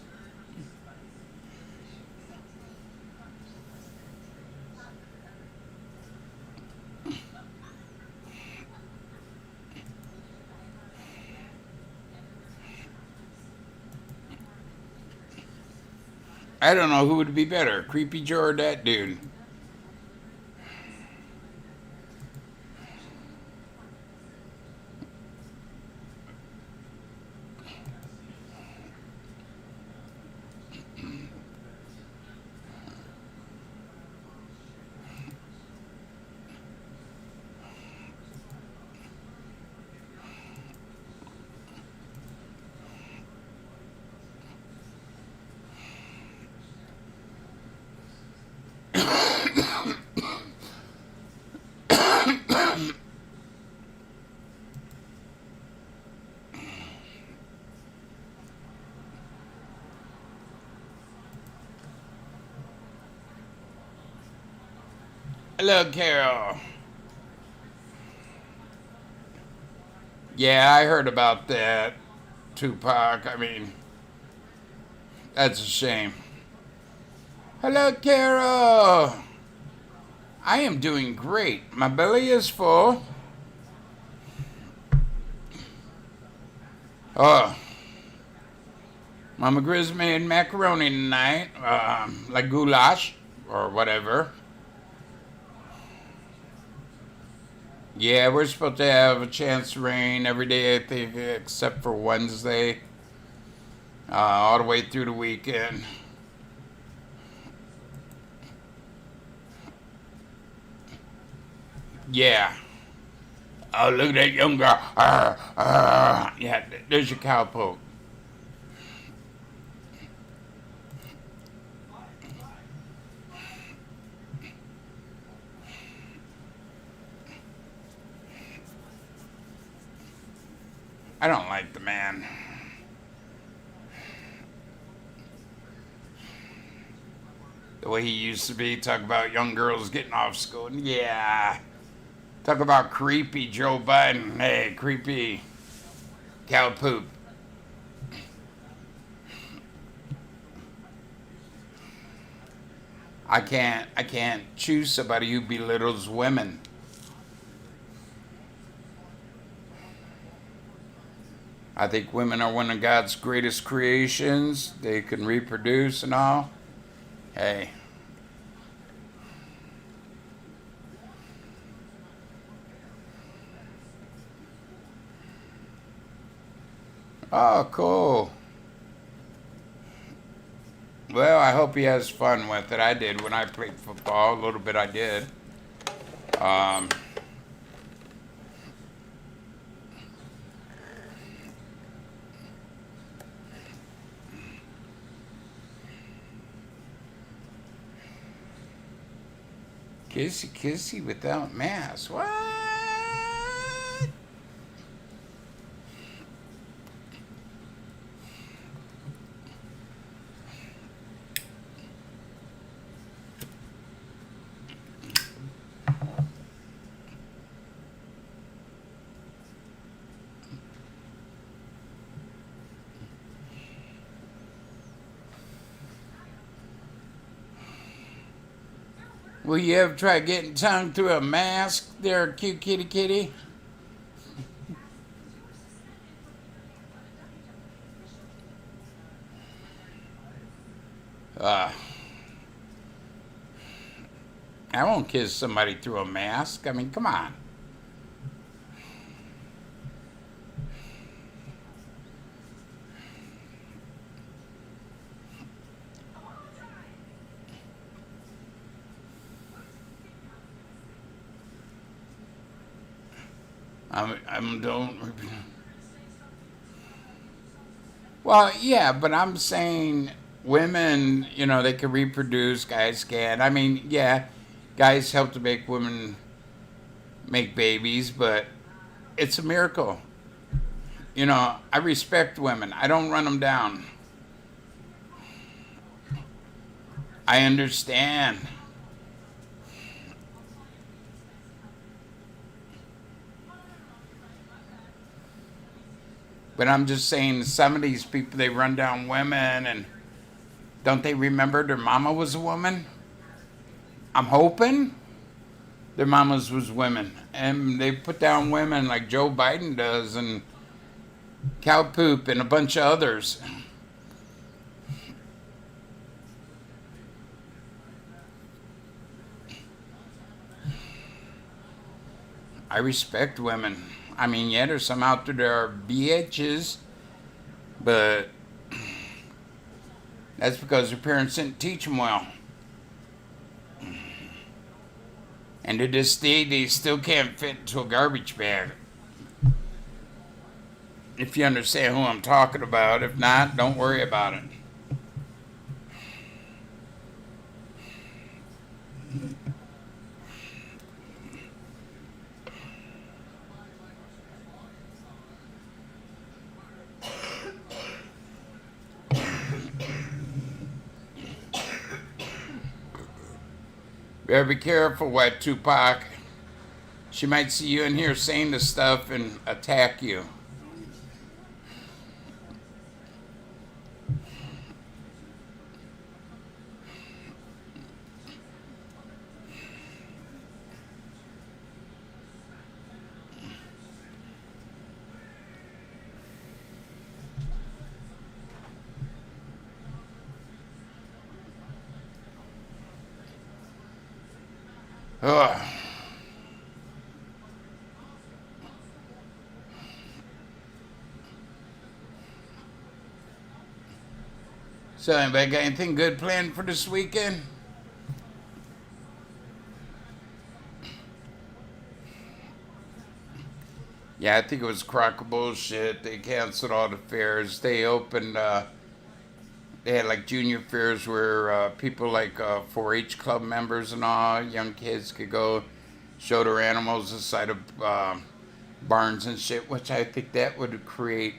S2: I don't know who would be better, Creepy Joe or that dude. Hello, Carol. Yeah, I heard about that, Tupac. I mean, that's a shame. Hello, Carol. I am doing great. My belly is full. Oh, Mama Grizz made macaroni tonight, like goulash or whatever. Yeah, we're supposed to have a chance to rain every day, I think, except for Wednesday, all the way through the weekend. Yeah. Oh, look at that young girl. Yeah, there's your cowpoke. I don't like the man. The way he used to be, talk about young girls getting off school. Yeah. Talk about creepy Joe Biden. Hey, creepy cow poop. I can't choose somebody who belittles women. I think women are one of God's greatest creations. They can reproduce and all. Hey. Oh, cool. Well, I hope he has fun with it. I did when I played football. A little bit I did. Um, kissy kissy without mask. What? Will you ever try getting tongue through a mask there, cute kitty kitty? Uh, I won't kiss somebody through a mask. I mean, come on. I'm don't. Well, yeah, but I'm saying women, they can reproduce, guys can. I mean, yeah, guys help to make women make babies, but it's a miracle. I respect women. I don't run them down. I understand. But I'm just saying, some of these people, they run down women, and don't they remember their mama was a woman? I'm hoping their mamas was women. And they put down women like Joe Biden does, and cow poop, and a bunch of others. I respect women. I mean, yeah, there's some out there that are bitches, but that's because their parents didn't teach them well. And to this day, they still can't fit into a garbage bag. If you understand who I'm talking about. If not, don't worry about it. Better be careful, White Tupac. She might see you in here saying this stuff and attack you. Ugh. So, anybody got anything good planned for this weekend? Yeah, I think it was crock of bullshit. They canceled all the fairs. They opened, they had like junior fairs where people like 4-H club members and all, young kids could go show their animals inside of barns and shit, which I think that would create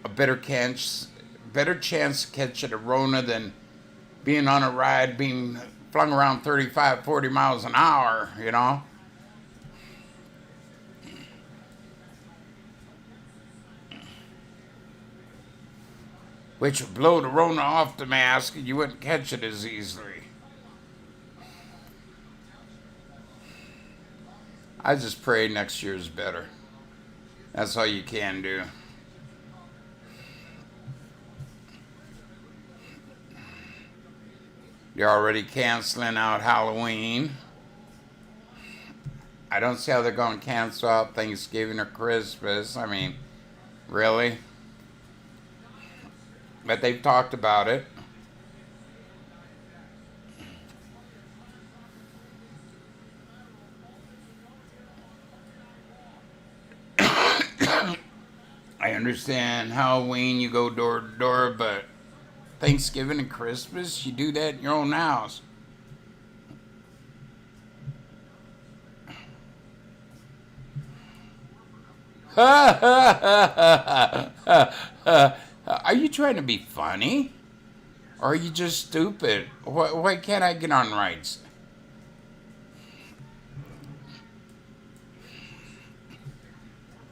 S2: a better chance to catch a Rona than being on a ride, being flung around 35, 40 miles an hour, you know? Which would blow the Rona off the mask and you wouldn't catch it as easily. I just pray next year's better. That's all you can do. They're already canceling out Halloween. I don't see how they're going to cancel out Thanksgiving or Christmas. I mean, really? But they've talked about it. I understand Halloween, you go door to door, but Thanksgiving and Christmas, you do that in your own house. Are you trying to be funny? Or are you just stupid? Why can't I get on rights?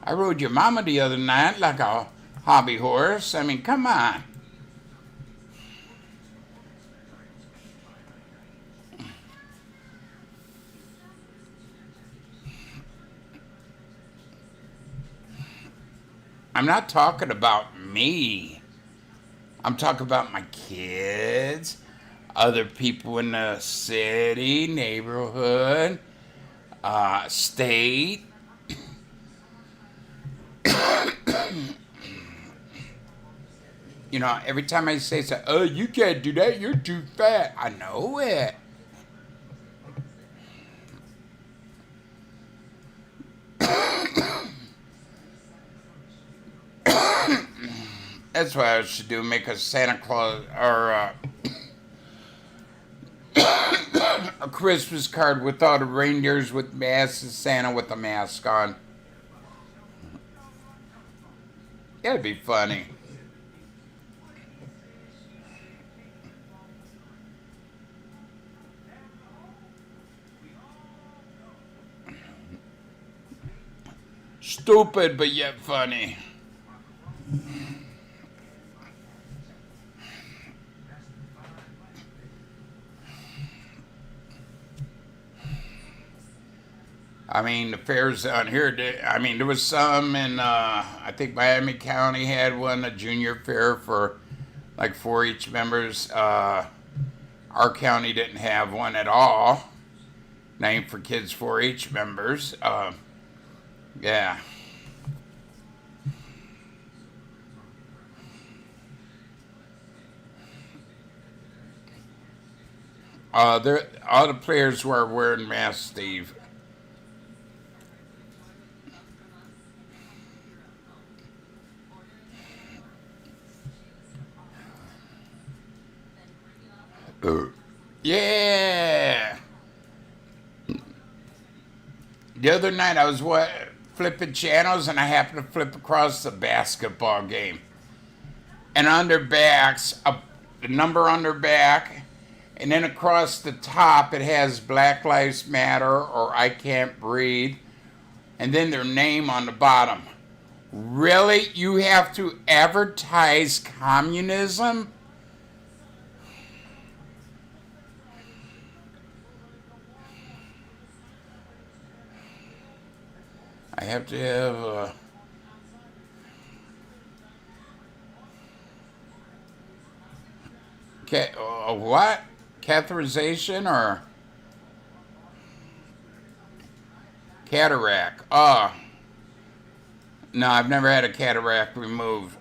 S2: I rode your mama the other night like a hobby horse. I mean, come on. I'm not talking about me. I'm talking about my kids, other people in the city, neighborhood, state. You know, every time I say so, oh, you can't do that, you're too fat. I know it. That's what I should do, make a Santa Claus or a Christmas card with all the reindeers with masks and Santa with a mask on. That'd be funny. Stupid, but yet funny. I mean, the fairs down here, there was some in, I think Miami County had one, a junior fair for like 4-H members. Our county didn't have one at all, named for kids 4-H members. Yeah. All the players were wearing masks, Steve. Yeah. The other night I was flipping channels and I happened to flip across the basketball game. And on their backs, the number on their back, and then across the top it has Black Lives Matter or I Can't Breathe, and then their name on the bottom. Really? You have to advertise communism? I have to have what? Catheterization or Cataract. No, I've never had a cataract removed.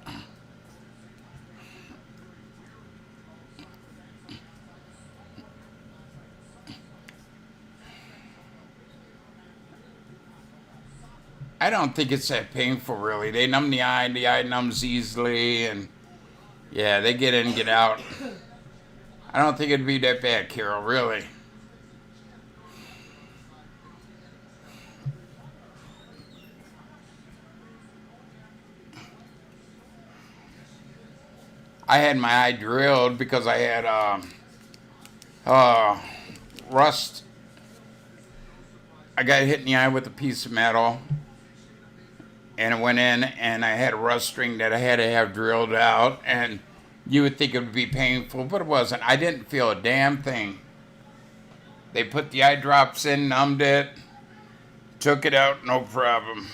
S2: I don't think it's that painful, really. They numb the eye numbs easily, and yeah, they get in and get out. I don't think it'd be that bad, Carol, really. I had my eye drilled because I had rust. I got hit in the eye with a piece of metal, and it went in, and I had a rust ring that I had to have drilled out, and you would think it would be painful, but it wasn't. I didn't feel a damn thing. They put the eye drops in, numbed it, took it out, no problem.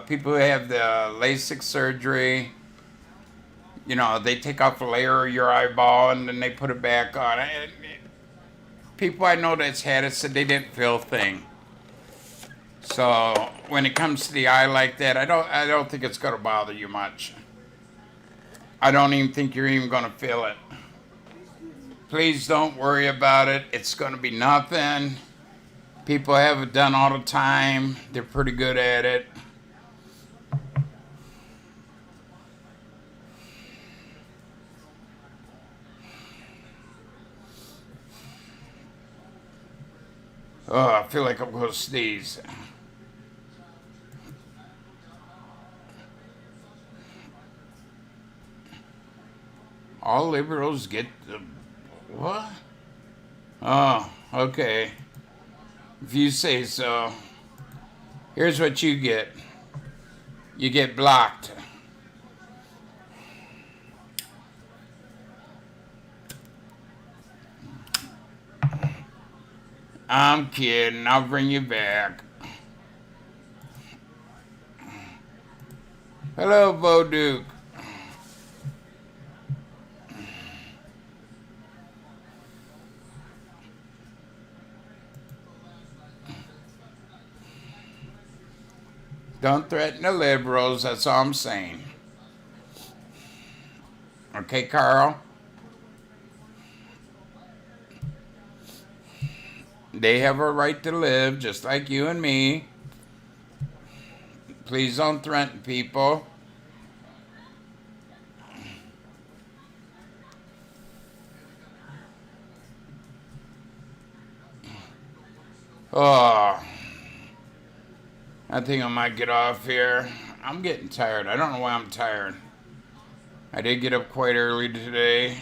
S2: People who have the LASIK surgery, you know, they take off a layer of your eyeball and then they put it back on. People I know that's had it said they didn't feel a thing. So when it comes to the eye like that, I don't think it's gonna bother you much. I don't even think you're even gonna feel it. Please don't worry about it. It's gonna be nothing. People have it done all the time. They're pretty good at it. Oh, I feel like I'm going to sneeze. All liberals get the... What? Oh, okay. If you say so. Here's what you get. You get blocked. I'm kidding. I'll bring you back. Hello, Bo Duke. Don't threaten the liberals. That's all I'm saying. Okay, Carl? They have a right to live just like you and me. Please don't threaten people. Oh, I think I might get off here. I'm getting tired. I don't know why I'm tired. I did get up quite early today.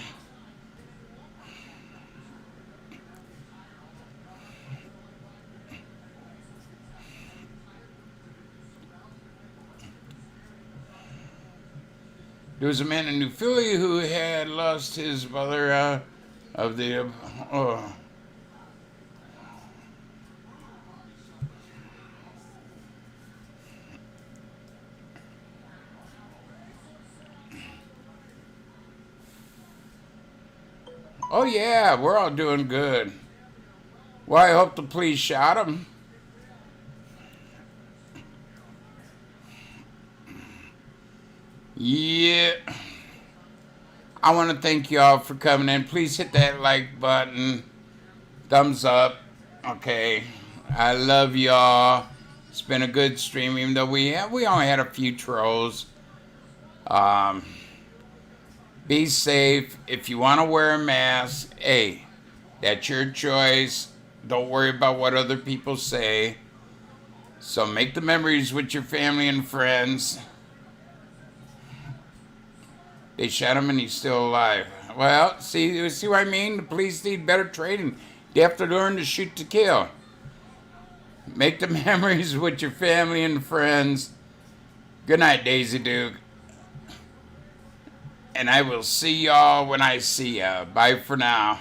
S2: There was a man in New Philly who had lost his mother of the... Oh yeah, we're all doing good. Well, I hope the police shot him. Yeah. I want to thank you all for coming in. Please hit that like button. Thumbs up. Okay. I love y'all. It's been a good stream, even though we only had a few trolls. Be safe. If you want to wear a mask, hey, that's your choice. Don't worry about what other people say. So make the memories with your family and friends. They shot him and he's still alive. Well, see what I mean? The police need better training. They have to learn to shoot to kill. Make the memories with your family and friends. Good night, Daisy Duke. And I will see y'all when I see ya. Bye for now.